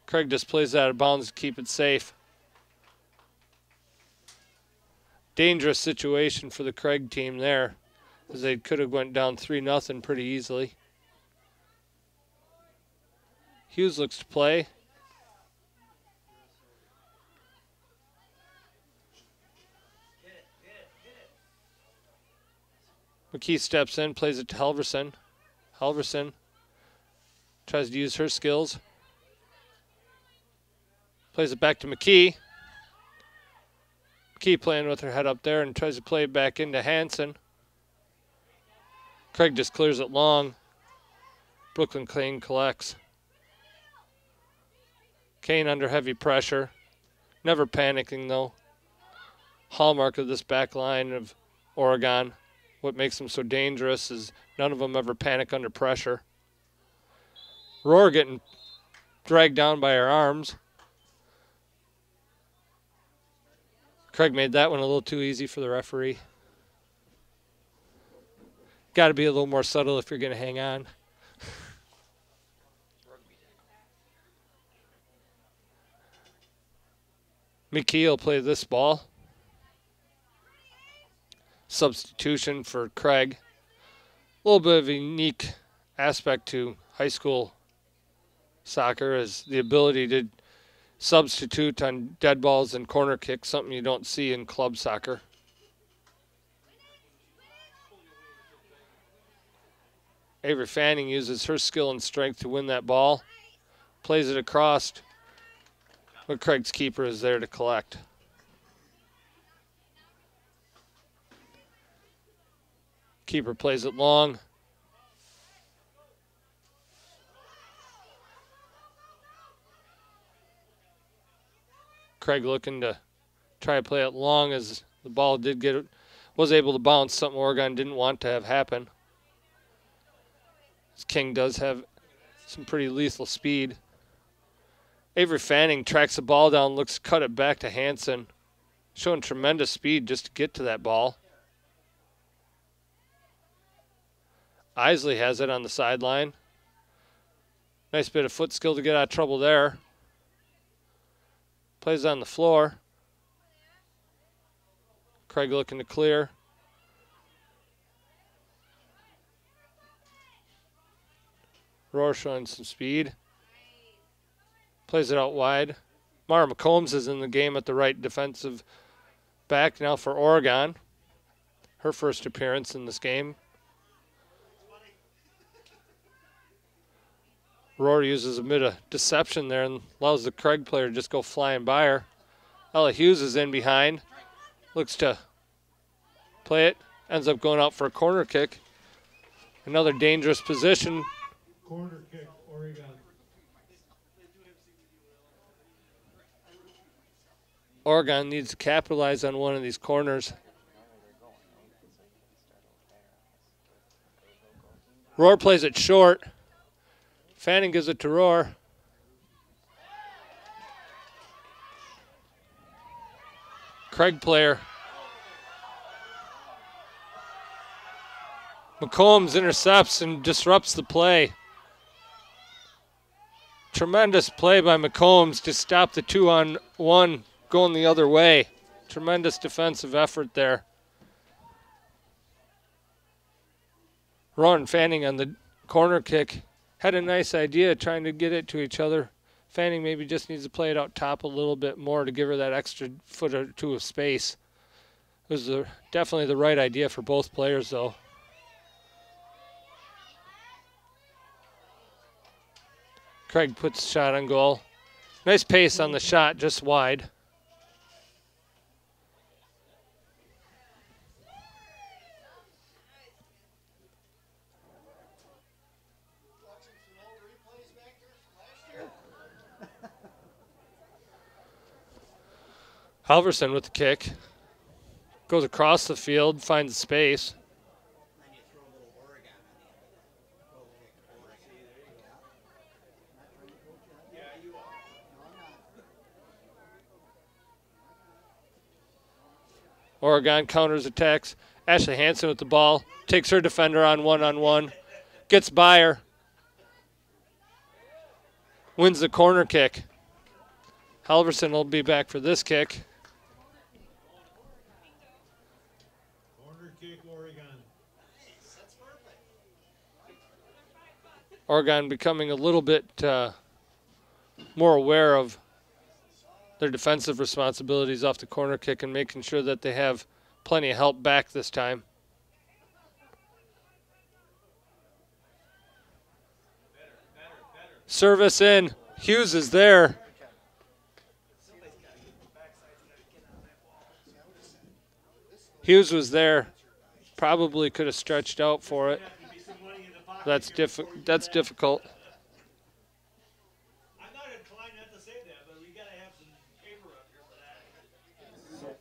Craig just plays it out of bounds to keep it safe. Dangerous situation for the Craig team there, as they could have went down 3-0 pretty easily. Hughes looks to play. McKee steps in, plays it to Halverson. Halverson tries to use her skills. Plays it back to McKee. McKee playing with her head up there and tries to play it back into Hansen. Craig just clears it long. Brooklyn Kane collects. Kane under heavy pressure. Never panicking though. Hallmark of this back line of Oregon. What makes them so dangerous is none of them ever panic under pressure. Roar getting dragged down by her arms. Craig made that one a little too easy for the referee. Got to be a little more subtle if you're going to hang on. McKee will play this ball. Substitution for Craig. A little bit of a unique aspect to high school soccer is the ability to substitute on dead balls and corner kicks, something you don't see in club soccer. Avery Fanning uses her skill and strength to win that ball. Plays it across, but Craig's keeper is there to collect. Keeper plays it long. Craig looking to try to play it long as the ball was able to bounce, something Oregon didn't want to have happen. As King does have some pretty lethal speed. Avery Fanning tracks the ball down, looks to cut it back to Hansen, showing tremendous speed just to get to that ball. Isley has it on the sideline. Nice bit of foot skill to get out of trouble there. Plays on the floor. Craig looking to clear. Roar showing some speed. Plays it out wide. Mara McCombs is in the game at the right defensive back now for Oregon. Her first appearance in this game. Roar uses a bit of deception there and allows the Craig player to just go flying by her. Ella Hughes is in behind. Looks to play it. Ends up going out for a corner kick. Another dangerous position. Corner kick, Oregon. Oregon needs to capitalize on one of these corners. Roar plays it short. Fanning gives it to Roar. Craig player. McCombs intercepts and disrupts the play. Tremendous play by McCombs to stop the 2-on-1 going the other way. Tremendous defensive effort there. Roar and Fanning on the corner kick. Had a nice idea trying to get it to each other. Fanning maybe just needs to play it out top a little bit more to give her that extra foot or two of space. It was definitely the right idea for both players, though. Craig puts the shot on goal. Nice pace on the shot, just wide. Halverson with the kick. Goes across the field, finds space. Oregon counters attacks. Ashley Hansen with the ball. Takes her defender on one-on-one. Gets by her. Wins the corner kick. Halverson will be back for this kick. Corner kick, Oregon. Oregon becoming a little bit more aware of their defensive responsibilities off the corner kick and making sure that they have plenty of help back this time. Service in. Hughes is there. Hughes was there. Probably could have stretched out for it. That's difficult. I'm not inclined not to say that, but we gotta have some paper up here for that.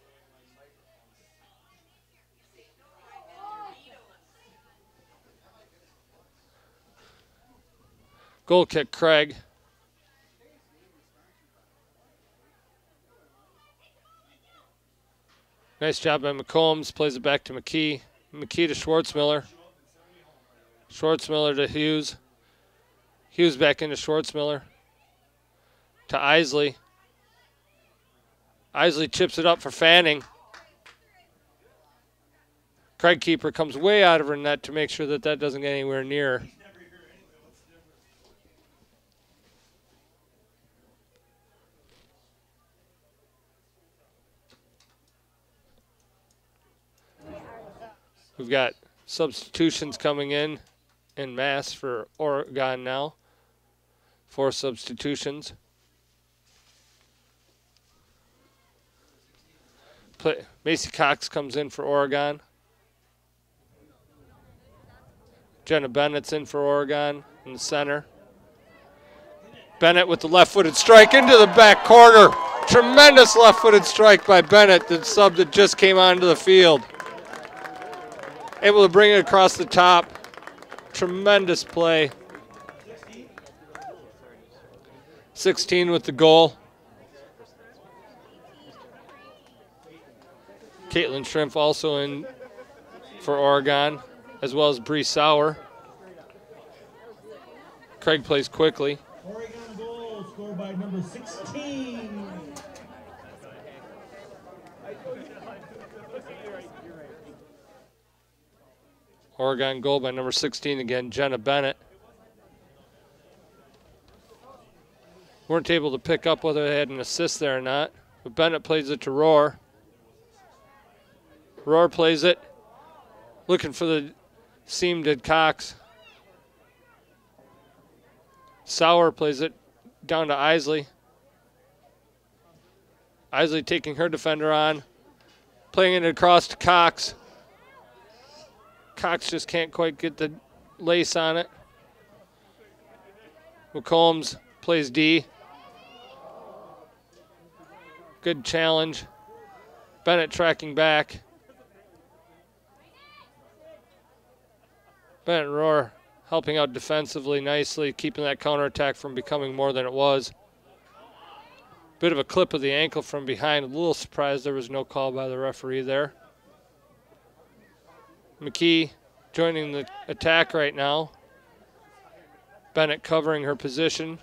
Goal kick, Craig. Nice job by McCombs. Plays it back to McKee. McKee to Schwartzmiller. Schwartzmiller to Hughes. Hughes back into Schwartzmiller. To Isley. Isley chips it up for Fanning. Craig keeper comes way out of her net to make sure that that doesn't get anywhere near. We've got substitutions coming in mass for Oregon now. 4 substitutions. Macy Cox comes in for Oregon. Jenna Bennett's in for Oregon in the center. Bennett with the left-footed strike into the back corner. Tremendous left-footed strike by Bennett, the sub that just came onto the field. Able to bring it across the top. Tremendous play. 16 with the goal. Caitlin Shrimp also in for Oregon, as well as Bree Sauer. Craig plays quickly. Oregon goal scored by number 16. Oregon goal by number 16 again, Jenna Bennett. Weren't able to pick up whether they had an assist there or not, but Bennett plays it to Rohr. Rohr plays it, looking for the seam to Cox. Sauer plays it down to Isley. Isley taking her defender on, playing it across to Cox. Cox just can't quite get the lace on it. McCombs plays D. Good challenge. Bennett tracking back. Bennett and Rohr helping out defensively nicely, keeping that counterattack from becoming more than it was. Bit of a clip of the ankle from behind. A little surprised there was no call by the referee there. McKee joining the attack right now. Bennett covering her position.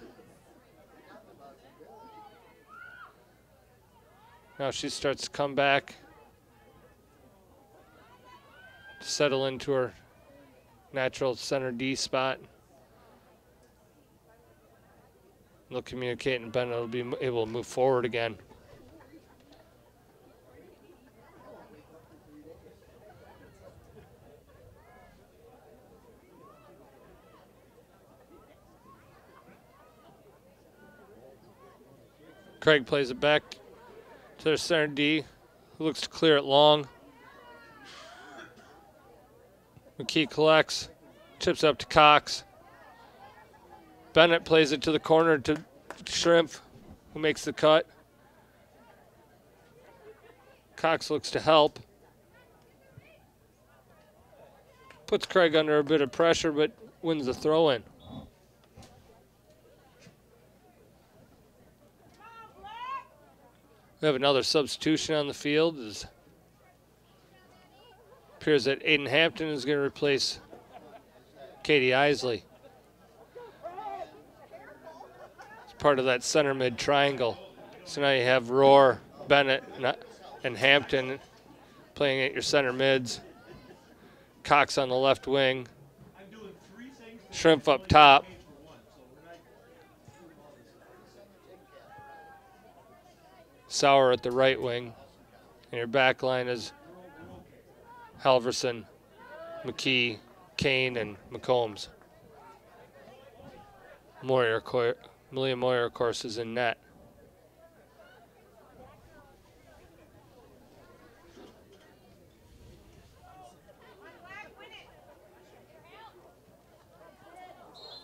Now she starts to come back to settle into her natural center D spot. They'll communicate and Bennett will be able to move forward again. Craig plays it back to their center D, who looks to clear it long. McKee collects, chips up to Cox. Bennett plays it to the corner to Shrimp, who makes the cut. Cox looks to help. Puts Craig under a bit of pressure, but wins the throw-in. We have another substitution on the field. It appears that Aiden Hampton is going to replace Katie Isley. It's part of that center mid triangle. So now you have Rohr, Bennett, and Hampton playing at your center mids. Cox on the left wing. Shrimp up top. Sauer at the right wing. And your back line is Halverson, McKee, Kane, and McCombs. Malia Moyer, of course, is in net.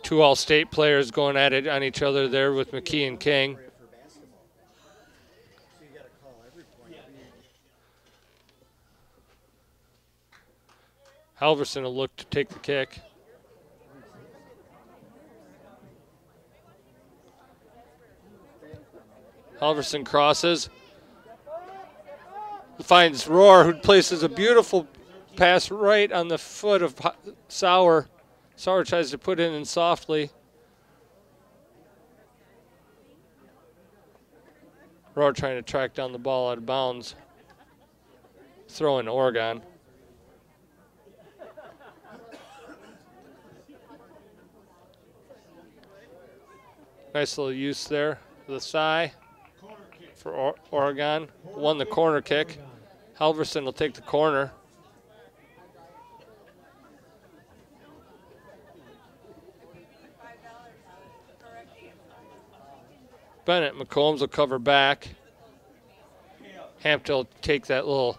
Two All-State players going at it on each other there with McKee and King. Halverson will look to take the kick. Halverson crosses. Finds Rohr, who places a beautiful pass right on the foot of Sauer. Sauer tries to put it in softly. Rohr trying to track down the ball out of bounds. Throw in Oregon. Nice little use there of the thigh for Oregon. Won the corner kick. Halverson will take the corner. Bennett McCombs will cover back. Hampton will take that little,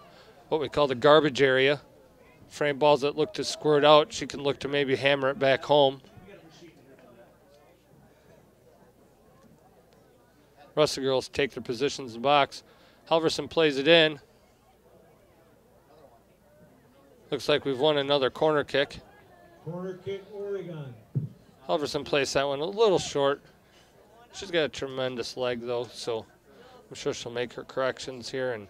what we call the garbage area. Frame balls that look to squirt out, she can look to maybe hammer it back home. Russell girls take their positions in the box. Halverson plays it in. Looks like we've won another corner kick. Corner kick, Oregon. Halverson plays that one a little short. She's got a tremendous leg, though, so I'm sure she'll make her corrections here and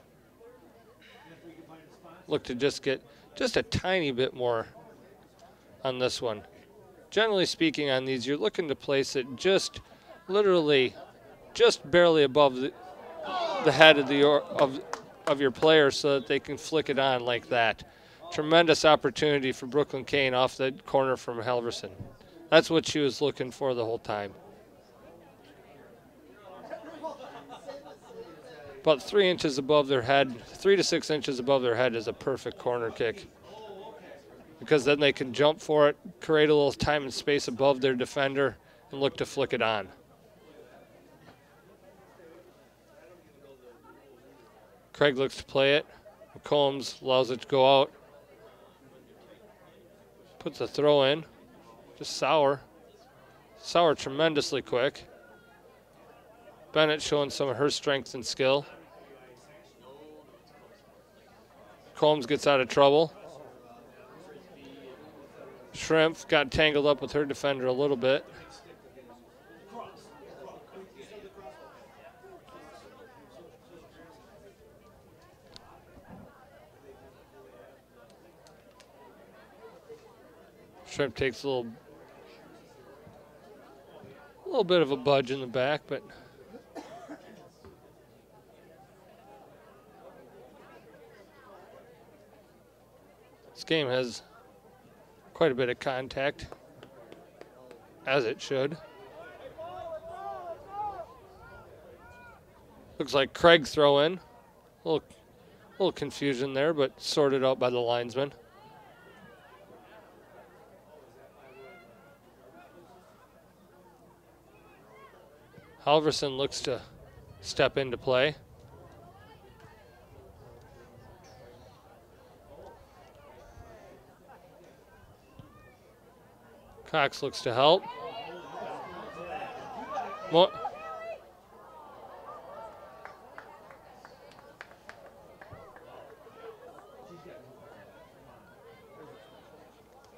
look to just get just a tiny bit more on this one. Generally speaking on these, you're looking to place it just literally just barely above the head of your player so that they can flick it on like that. Tremendous opportunity for Brooklyn Kane off that corner from Halverson. That's what she was looking for the whole time. About 3 inches above their head, 3 to 6 inches above their head is a perfect corner kick. Because then they can jump for it, create a little time and space above their defender, and look to flick it on. Craig looks to play it. McCombs allows it to go out. Puts a throw in. Just Sauer. Sauer tremendously quick. Bennett showing some of her strength and skill. Combs gets out of trouble. Shrimp got tangled up with her defender a little bit. Shrimp takes a little bit of a budge in the back, but this game has quite a bit of contact, as it should. Looks like Craig throw in. A little confusion there, but sorted out by the linesman. Halverson looks to step into play. Cox looks to help.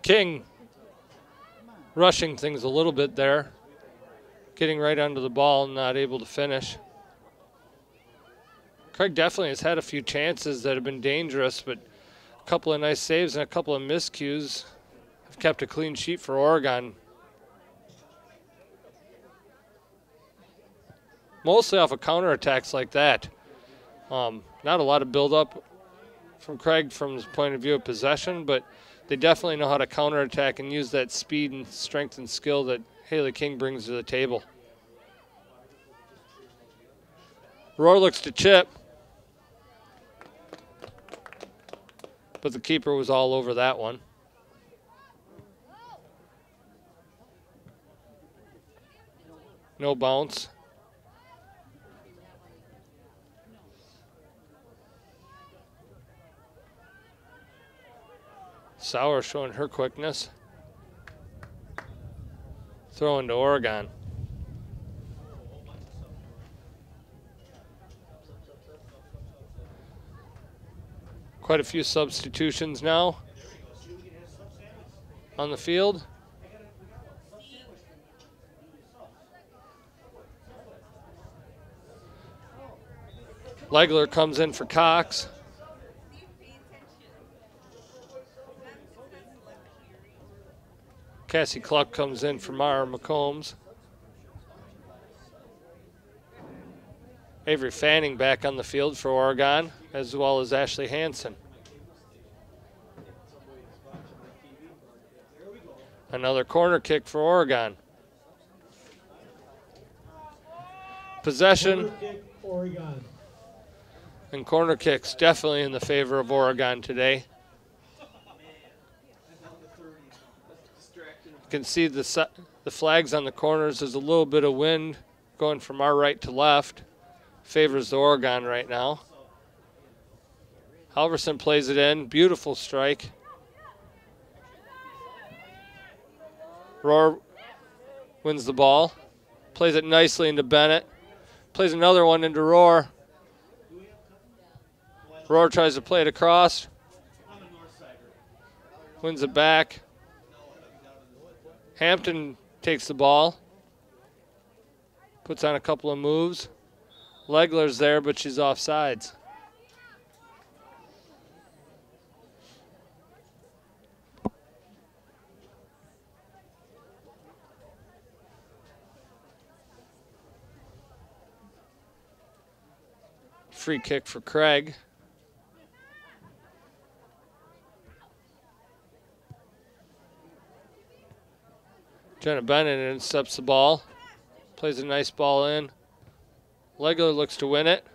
King rushing things a little bit there. Getting right under the ball and not able to finish. Craig definitely has had a few chances that have been dangerous, but a couple of nice saves and a couple of miscues have kept a clean sheet for Oregon. Mostly off of counterattacks like that. Not a lot of build-up from Craig from the point of view of possession, but they definitely know how to counterattack and use that speed and strength and skill that Haley King brings to the table. Rohr looks to chip, but the keeper was all over that one. No bounce. Sauer showing her quickness. Throwing to Oregon. Quite a few substitutions now on the field. Legler comes in for Cox. Cassie Cluck comes in for Mara McCombs. Avery Fanning back on the field for Oregon, as well as Ashley Hansen. Another corner kick for Oregon. Possession Corner kick, Oregon. and corner kicks definitely in the favor of Oregon today. You can see the flags on the corners. There's a little bit of wind going from our right to left. Favors the Oregon right now. Halverson plays it in. Beautiful strike. Rohr wins the ball. Plays it nicely into Bennett. Plays another one into Rohr. Rohr tries to play it across. Wins it back. Hampton takes the ball. Puts on a couple of moves. Legler's there, but she's offsides. Free kick for Craig. Jenna Bennett intercepts the ball. Plays a nice ball in. Legler looks to win it.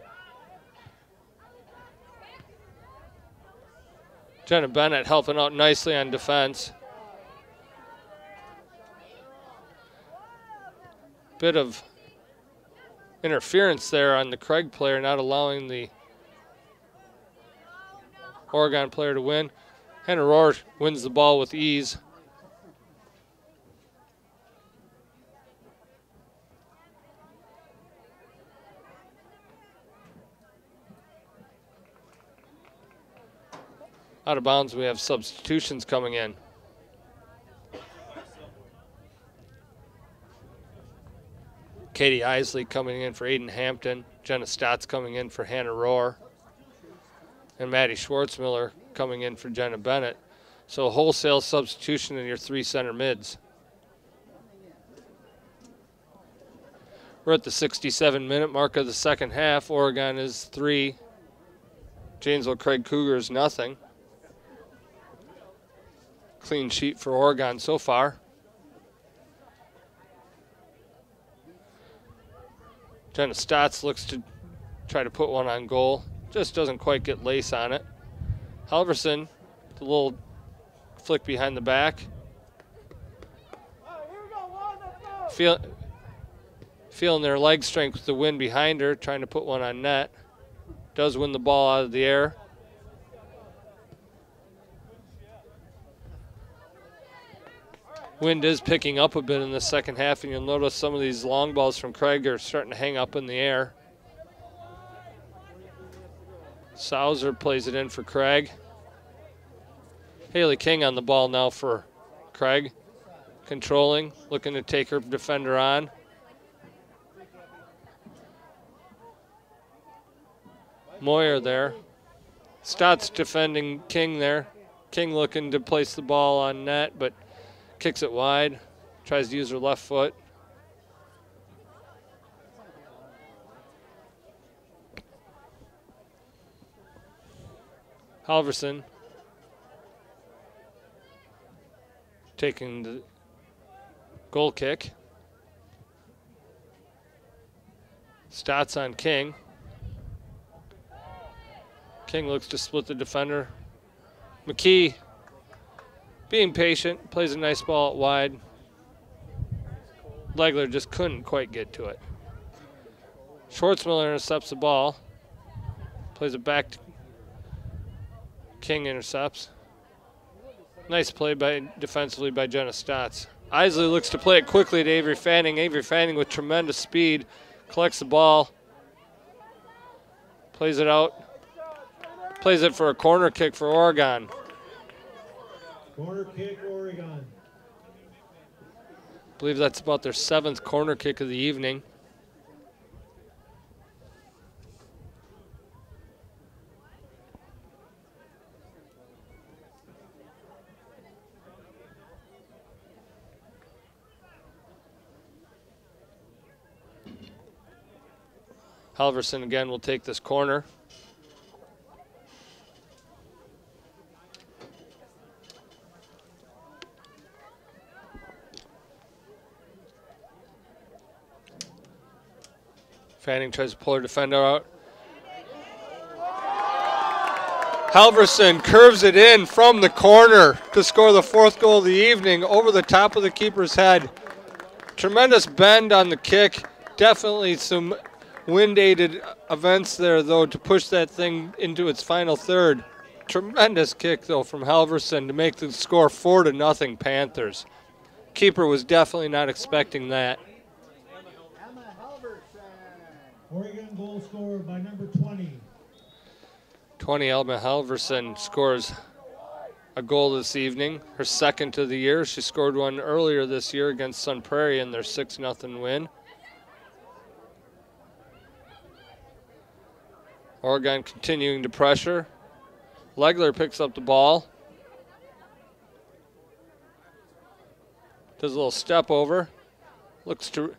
Jenna Bennett helping out nicely on defense. Bit of interference there on the Craig player, not allowing the Oregon player to win. Hannah Rohr wins the ball with ease. Out of bounds, we have substitutions coming in. Katie Isley coming in for Aiden Hampton. Jenna Stotts coming in for Hannah Rohr. And Maddie Schwartzmiller coming in for Jenna Bennett. So a wholesale substitution in your three center mids. We're at the 67-minute mark of the second half. Oregon is 3. Janesville Craig Cougars nothing. Clean sheet for Oregon so far. Jenna Stotts looks to try to put one on goal. Just doesn't quite get lace on it. Halverson, the little flick behind the back. Feeling their leg strength with the wind behind her, trying to put one on net. Does win the ball out of the air. Wind is picking up a bit in the second half, and you'll notice some of these long balls from Craig are starting to hang up in the air. Sauser plays it in for Craig. Haley King on the ball now for Craig. Controlling, looking to take her defender on. Moyer there. Stotts defending King there. King looking to place the ball on net, but kicks it wide. Tries to use her left foot. Halverson taking the goal kick. Stotts on King. King looks to split the defender. McKee being patient, plays a nice ball out wide. Legler just couldn't quite get to it. Schwartzmiller intercepts the ball. Plays it back to King, intercepts. Nice play defensively by Jenna Stotts. Isley looks to play it quickly to Avery Fanning. Avery Fanning with tremendous speed collects the ball. Plays it out. Plays it for a corner kick for Oregon. Corner kick, Oregon. I believe that's about their 7th corner kick of the evening. Halverson again will take this corner. Fanning tries to pull her defender out. Halverson curves it in from the corner to score the 4th goal of the evening over the top of the keeper's head. Tremendous bend on the kick. Definitely some wind-aided events there, though, to push that thing into its final third. Tremendous kick, though, from Halverson to make the score 4-0 Panthers. Keeper was definitely not expecting that. Oregon goal scored by number 20. 20, Alma Halverson scores a goal this evening, her 2nd of the year. She scored one earlier this year against Sun Prairie in their 6-0 win. Oregon continuing to pressure. Legler picks up the ball. Does a little step over. Looks to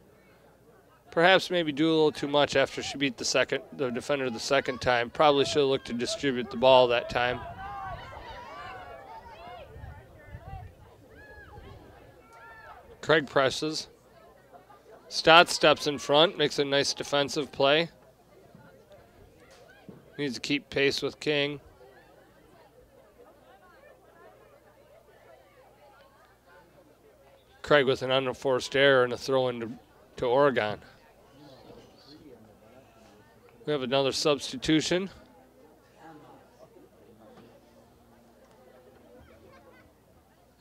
perhaps maybe do a little too much after she beat the defender the 2nd time. Probably should have looked to distribute the ball that time. Craig presses. Stott steps in front, makes a nice defensive play. Needs to keep pace with King. Craig with an unforced error and a throw in to Oregon. We have another substitution.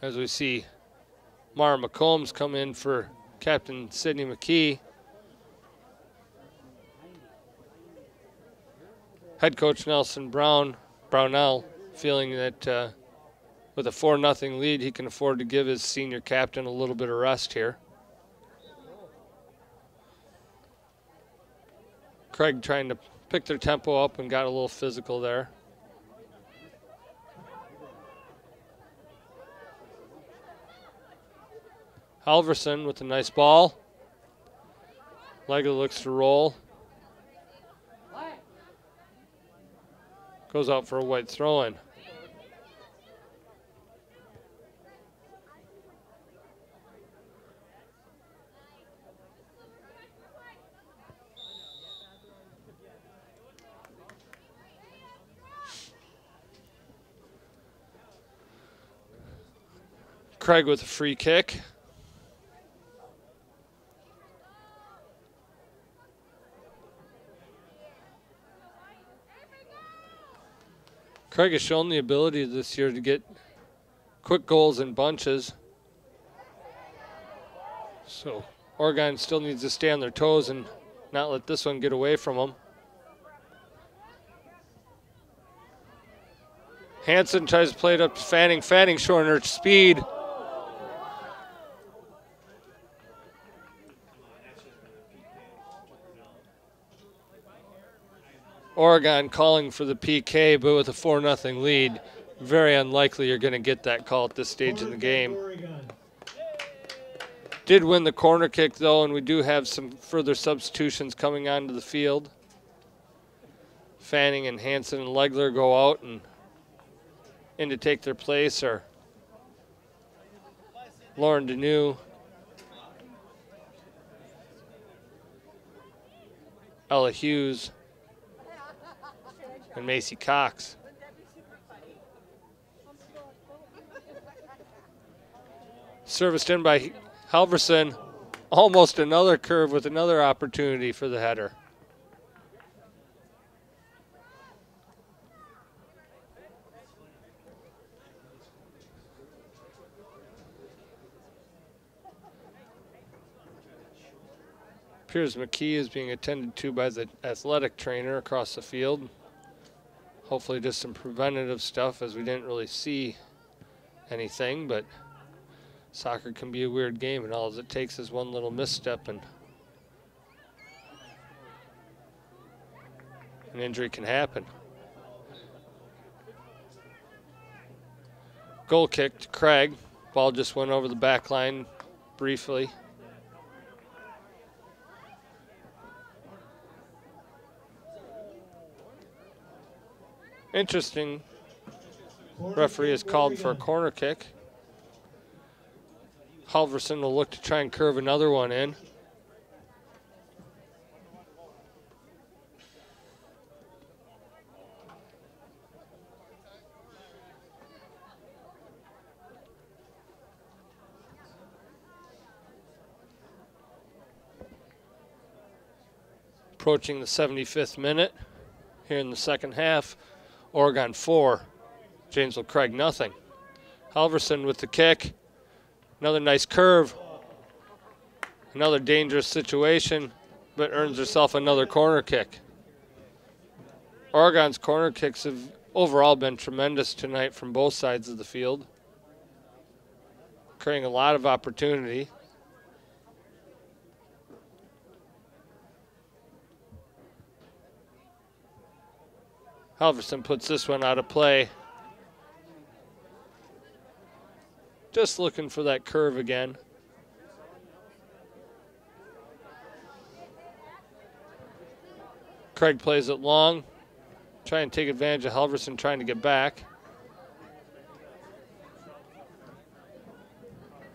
As we see Mara McCombs come in for Captain Sidney McKee. Head coach Nelson Brownell feeling that with a 4-0 lead, he can afford to give his senior captain a little bit of rest here. Craig trying to pick their tempo up and got a little physical there. Halverson with a nice ball. Legler looks to roll. Goes out for a white throw-in. Craig with a free kick. Craig has shown the ability this year to get quick goals in bunches. So Oregon still needs to stay on their toes and not let this one get away from them. Hansen tries to play it up to Fanning. Fanning showing her speed. Oregon calling for the PK, but with a 4-0 lead, very unlikely you're going to get that call at this stage in the game. Did win the corner kick, though, and we do have some further substitutions coming onto the field. Fanning and Hansen and Legler go out and in to take their place are Lauren Deneau, Ella Hughes, and Macy Cox. Serviced in by Halverson. Almost another curve with another opportunity for the header. Appears McKee is being attended to by the athletic trainer across the field. Hopefully just some preventative stuff, as we didn't really see anything, but soccer can be a weird game, and all it takes is one little misstep and an injury can happen. Goal kick to Craig. Ball just went over the back line briefly. Interesting. Referee has called for a corner kick. Halverson will look to try and curve another one in. Approaching the 75th minute here in the second half. Oregon 4, Janesville Craig nothing. Halverson with the kick. Another nice curve. Another dangerous situation, but earns herself another corner kick. Oregon's corner kicks have overall been tremendous tonight from both sides of the field, creating a lot of opportunity. Halverson puts this one out of play. Just looking for that curve again. Craig plays it long. Try and take advantage of Halverson trying to get back.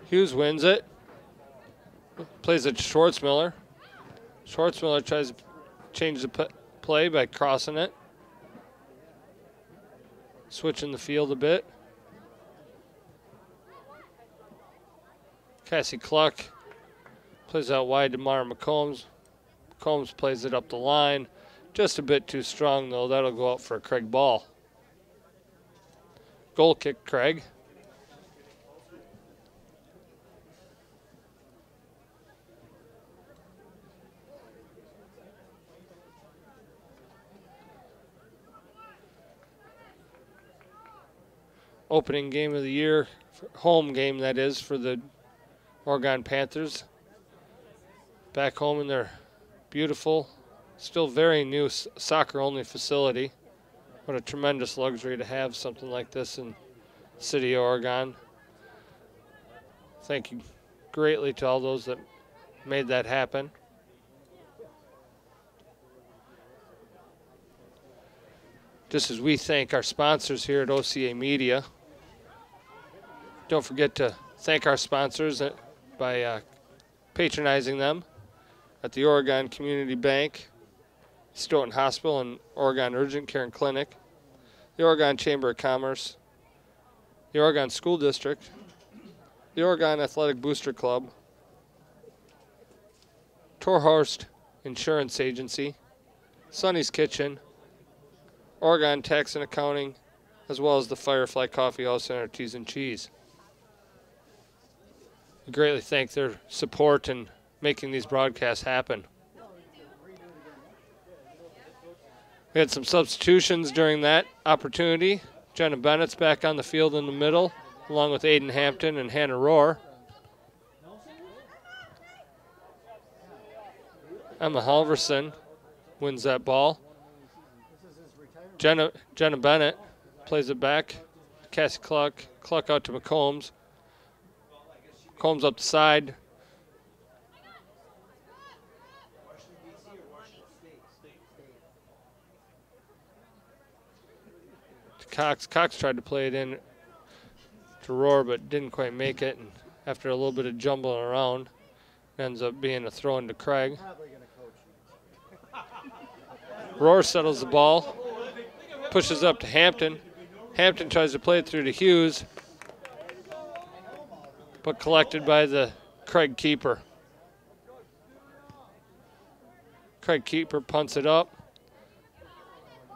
Hughes wins it. Plays it to Schwartzmiller. Schwartzmiller tries to change the play by crossing it. Switching the field a bit. Cassie Cluck plays out wide to Mara McCombs. McCombs plays it up the line. Just a bit too strong, though. That'll go out for a Craig ball. Goal kick, Craig. Opening game of the year, home game that is, for the Oregon Panthers. Back home in their beautiful, still very new soccer-only facility. What a tremendous luxury to have something like this in the city of Oregon. Thank you greatly to all those that made that happen. Just as we thank our sponsors here at OCA Media. Don't forget to thank our sponsors by patronizing them at the Oregon Community Bank, Stoughton Hospital, and Oregon Urgent Care and Clinic, the Oregon Chamber of Commerce, the Oregon School District, the Oregon Athletic Booster Club, Torhorst Insurance Agency, Sonny's Kitchen, Oregon Tax and Accounting, as well as the Firefly Coffee House and Teas and Cheese. We greatly thank their support in making these broadcasts happen. We had some substitutions during that opportunity. Jenna Bennett's back on the field in the middle, along with Aiden Hampton and Hannah Rohr. Emma Halverson wins that ball. Jenna Bennett plays it back. Cassie Cluck out to McCombs. McCombs up the side. To Cox. Cox tried to play it in to Rohr, but didn't quite make it. And after a little bit of jumbling around, it ends up being a throw into Craig. Rohr settles the ball. Pushes up to Hampton. Hampton tries to play it through to Hughes, but collected by the Craig keeper. Craig keeper punts it up.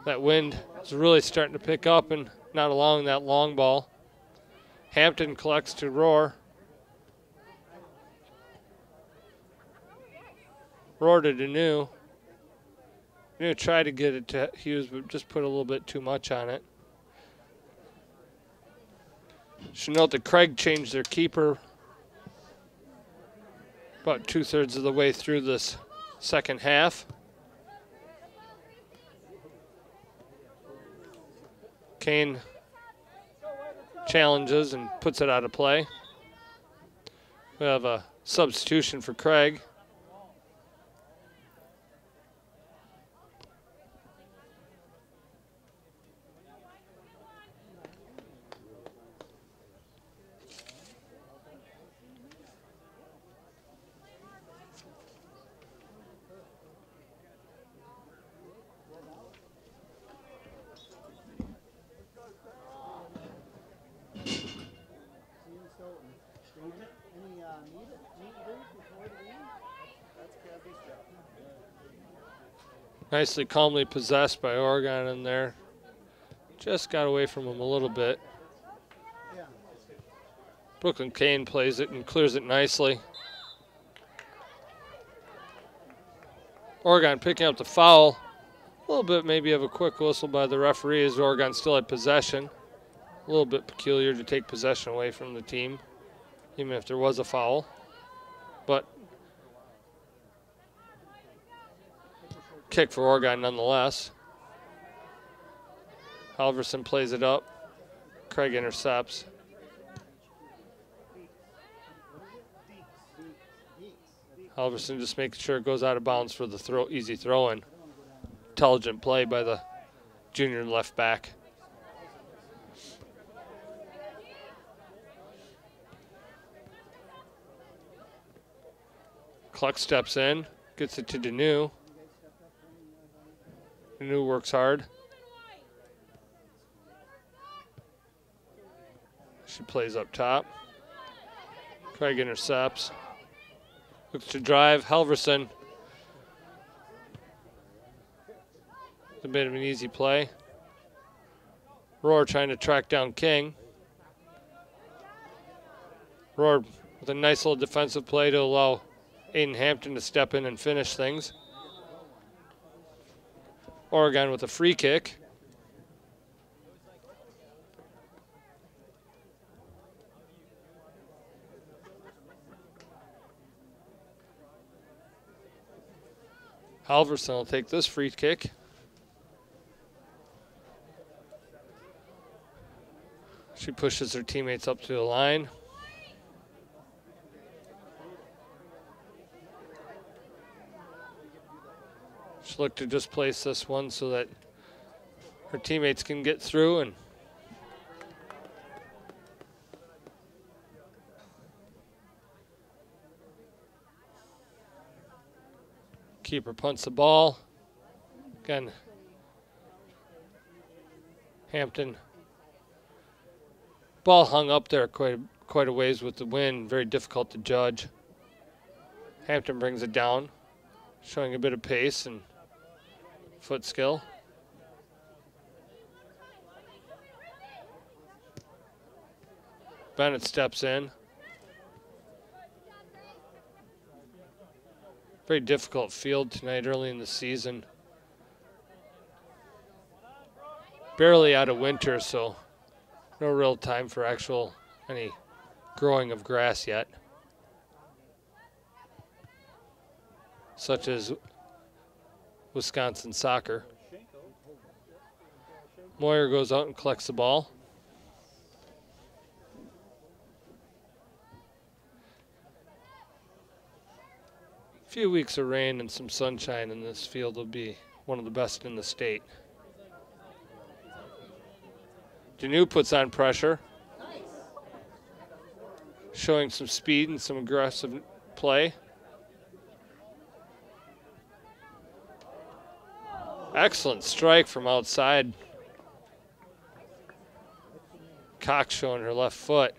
That wind is really starting to pick up and not allowing that long ball. Hampton collects to Roar. Roar to Deneau. Deneau tried to get it to Hughes, but just put a little bit too much on it. Should note that Craig changed their keeper about 2/3 of the way through this second half. Kane challenges and puts it out of play. We have a substitution for Craig. Nicely, calmly possessed by Oregon in there. Just got away from him a little bit. Brooklyn Kane plays it and clears it nicely. Oregon picking up the foul. A little bit maybe of a quick whistle by the referee as Oregon still had possession. A little bit peculiar to take possession away from the team, even if there was a foul. But kick for Oregon nonetheless. Halverson plays it up. Craig intercepts. Halverson just making sure it goes out of bounds for the easy throw-in. Intelligent play by the junior left back. Cluck steps in, gets it to Deneau. Deneau works hard. She plays up top. Craig intercepts. Looks to drive. Halverson. A bit of an easy play. Roar trying to track down King. Roar with a nice little defensive play to allow Aiden Hampton to step in and finish things. Oregon with a free kick. Halverson will take this free kick. She pushes her teammates up to the line. She'll look to just place this one so that her teammates can get through and keeper punts the ball. Again, Hampton. Ball hung up there quite a ways with the wind. Very difficult to judge. Hampton brings it down, showing a bit of pace and foot skill. Bennett steps in. Very difficult field tonight early in the season. Barely out of winter, so no real time for any growing of grass yet. Such as Wisconsin soccer. Moyer goes out and collects the ball. A few weeks of rain and some sunshine in this field will be one of the best in the state. Deneau puts on pressure, showing some speed and some aggressive play. Excellent strike from outside. Cox showing her left foot.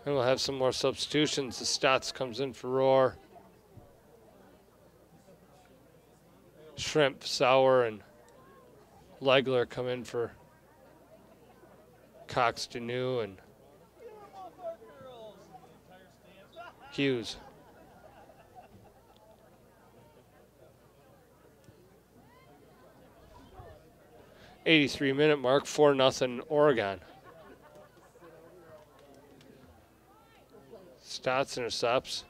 And we'll have some more substitutions as Stotts comes in for Roar. Shrimp, Sauer, and Legler come in for Cox, Deneau, and Hughes. '83-minute mark, 4-0 Oregon. Stotts intercepts.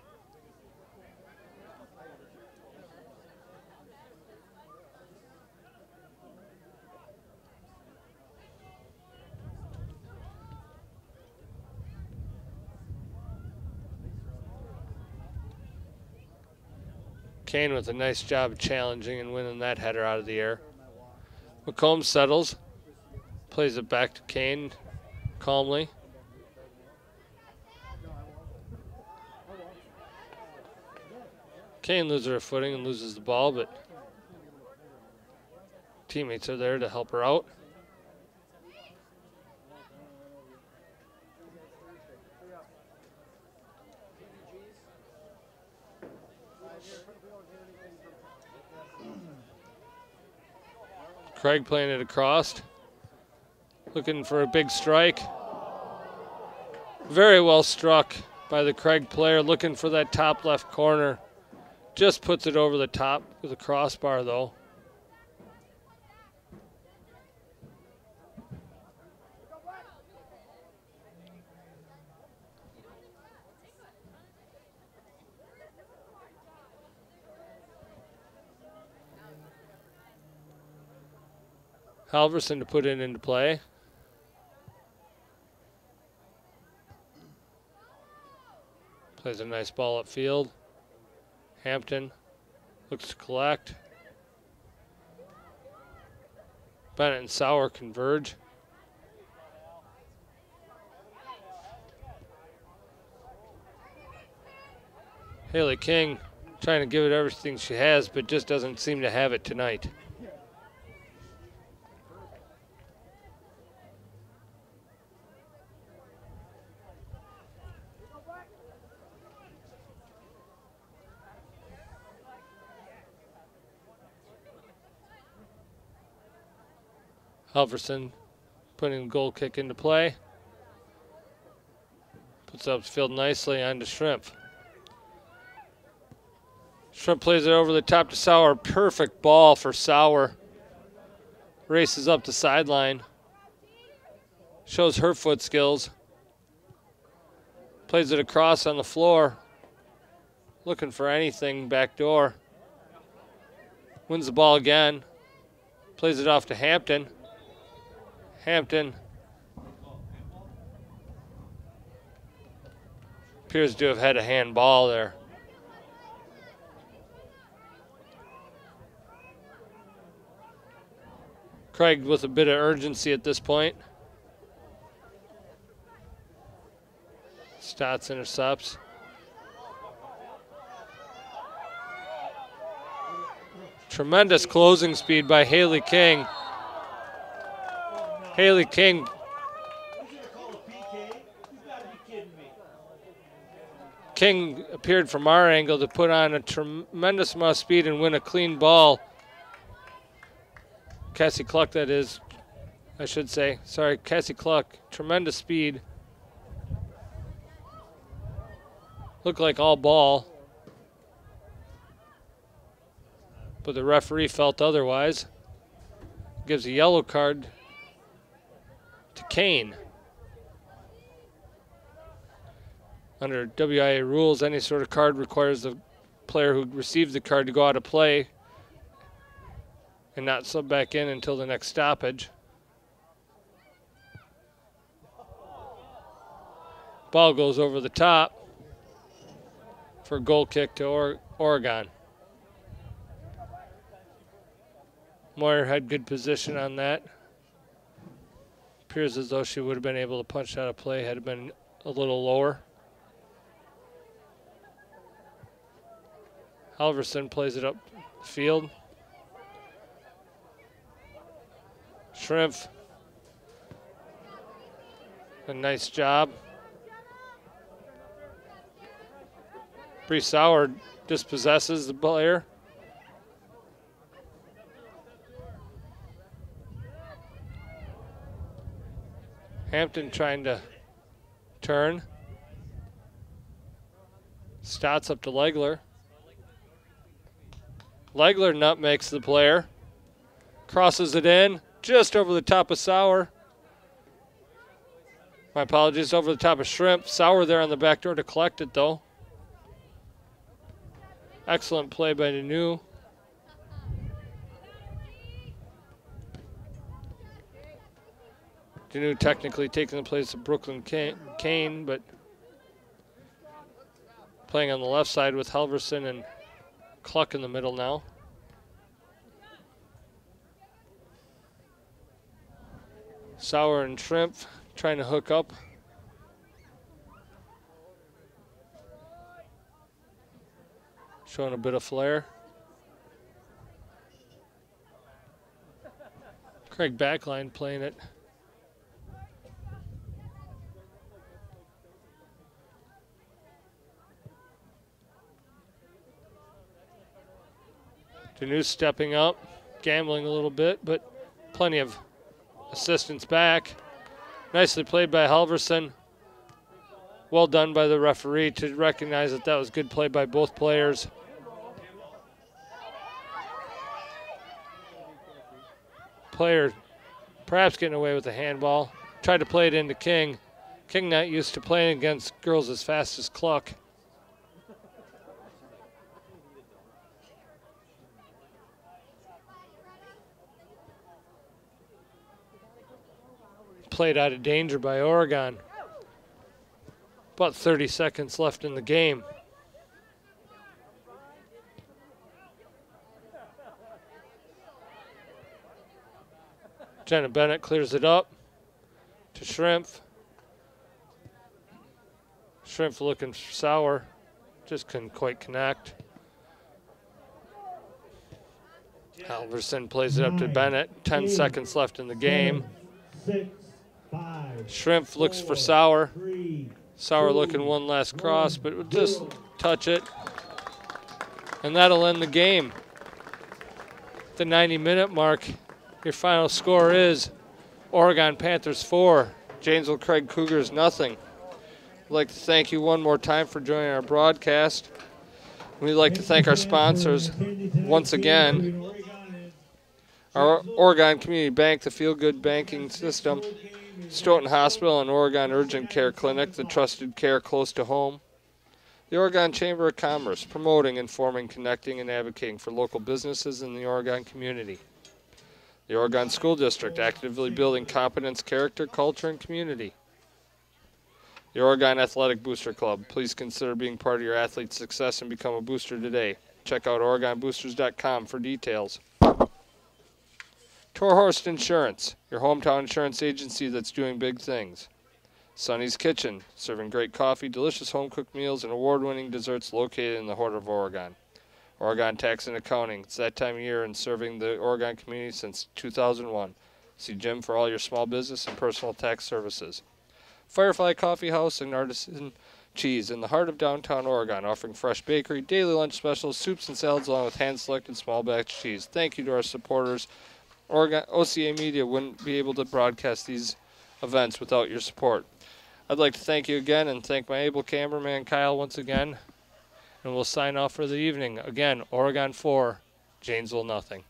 Kane with a nice job of challenging and winning that header out of the air. McComb settles, plays it back to Kane calmly. Kane loses her footing and loses the ball, but teammates are there to help her out. Craig playing it across, looking for a big strike. Very well struck by the Craig player, looking for that top left corner. Just puts it over the top with a crossbar, though. Halverson to put it into play. Plays a nice ball upfield. Hampton looks to collect. Bennett and Sauer converge. Haley King trying to give it everything she has, but just doesn't seem to have it tonight. Halverson putting the goal kick into play. Puts up the field nicely onto Shrimp. Shrimp plays it over the top to Sauer. Perfect ball for Sauer. Races up the sideline. Shows her foot skills. Plays it across on the floor. Looking for anything back door. Wins the ball again. Plays it off to Hampton. Hampton appears to have had a handball there. Craig with a bit of urgency at this point. Stotts intercepts. Tremendous closing speed by Haley King. Haley King appeared from our angle to put on a tremendous amount of speed and win a clean ball. Cassie Cluck, that is, I should say. Sorry, Cassie Cluck, tremendous speed. Looked like all ball, but the referee felt otherwise. Gives a yellow card to Kane. Under WIA rules, any sort of card requires the player who received the card to go out of play and not sub back in until the next stoppage. Ball goes over the top for a goal kick to Oregon. Moyer had good position on that. Appears as though she would have been able to punch out of play had it been a little lower. Halverson plays it up the field. Shrimp, a nice job. Bree Sauer dispossesses the player. Hampton trying to turn. Stotts up to Legler. Legler nutmegs the player. Crosses it in, just over the top of Sauer. My apologies, over the top of Shrimp. Sauer there on the back door to collect it, though. Excellent play by Nanu. Nanu technically taking the place of Brooklyn Kane, but playing on the left side with Halverson and Cluck in the middle now. Sauer and Shrimp trying to hook up. Showing a bit of flair. Craig Backline playing it. Danu's stepping up, gambling a little bit, but plenty of assistance back. Nicely played by Halverson. Well done by the referee to recognize that that was good play by both players. Player perhaps getting away with the handball. Tried to play it into King. King not used to playing against girls as fast as Cluck. Played out of danger by Oregon. About 30 seconds left in the game. Jenna Bennett clears it up to Shrimp. Shrimp looking sour. Just couldn't quite connect. Halverson plays it up to Bennett. 10 seconds left in the game. 6, 5, Shrimp looks for Sauer. Sauer looking one last cross, but would just touch it. And that'll end the game. At the 90-minute mark, your final score is Oregon Panthers 4, Janesville Craig Cougars nothing. I'd like to thank you one more time for joining our broadcast. We'd like to thank our sponsors once again. Our Oregon Community Bank, the Feel Good Banking System, Stoughton Hospital and Oregon Urgent Care Clinic, the trusted care close to home. The Oregon Chamber of Commerce, promoting, informing, connecting, and advocating for local businesses in the Oregon community. The Oregon School District, actively building competence, character, culture, and community. The Oregon Athletic Booster Club, please consider being part of your athlete's success and become a booster today. Check out OregonBoosters.com for details. Torhorst Insurance, your hometown insurance agency that's doing big things. Sonny's Kitchen, serving great coffee, delicious home-cooked meals, and award-winning desserts located in the heart of Oregon. Oregon Tax and Accounting, it's that time of year and serving the Oregon community since 2001. See Jim for all your small business and personal tax services. Firefly Coffee House and Artisan Cheese in the heart of downtown Oregon, offering fresh bakery, daily lunch specials, soups and salads, along with hand-selected small batch cheese. Thank you to our supporters. Oregon OCA Media wouldn't be able to broadcast these events without your support. I'd like to thank you again and thank my able cameraman Kyle once again. And we'll sign off for the evening. Again, Oregon 4, Janesville nothing.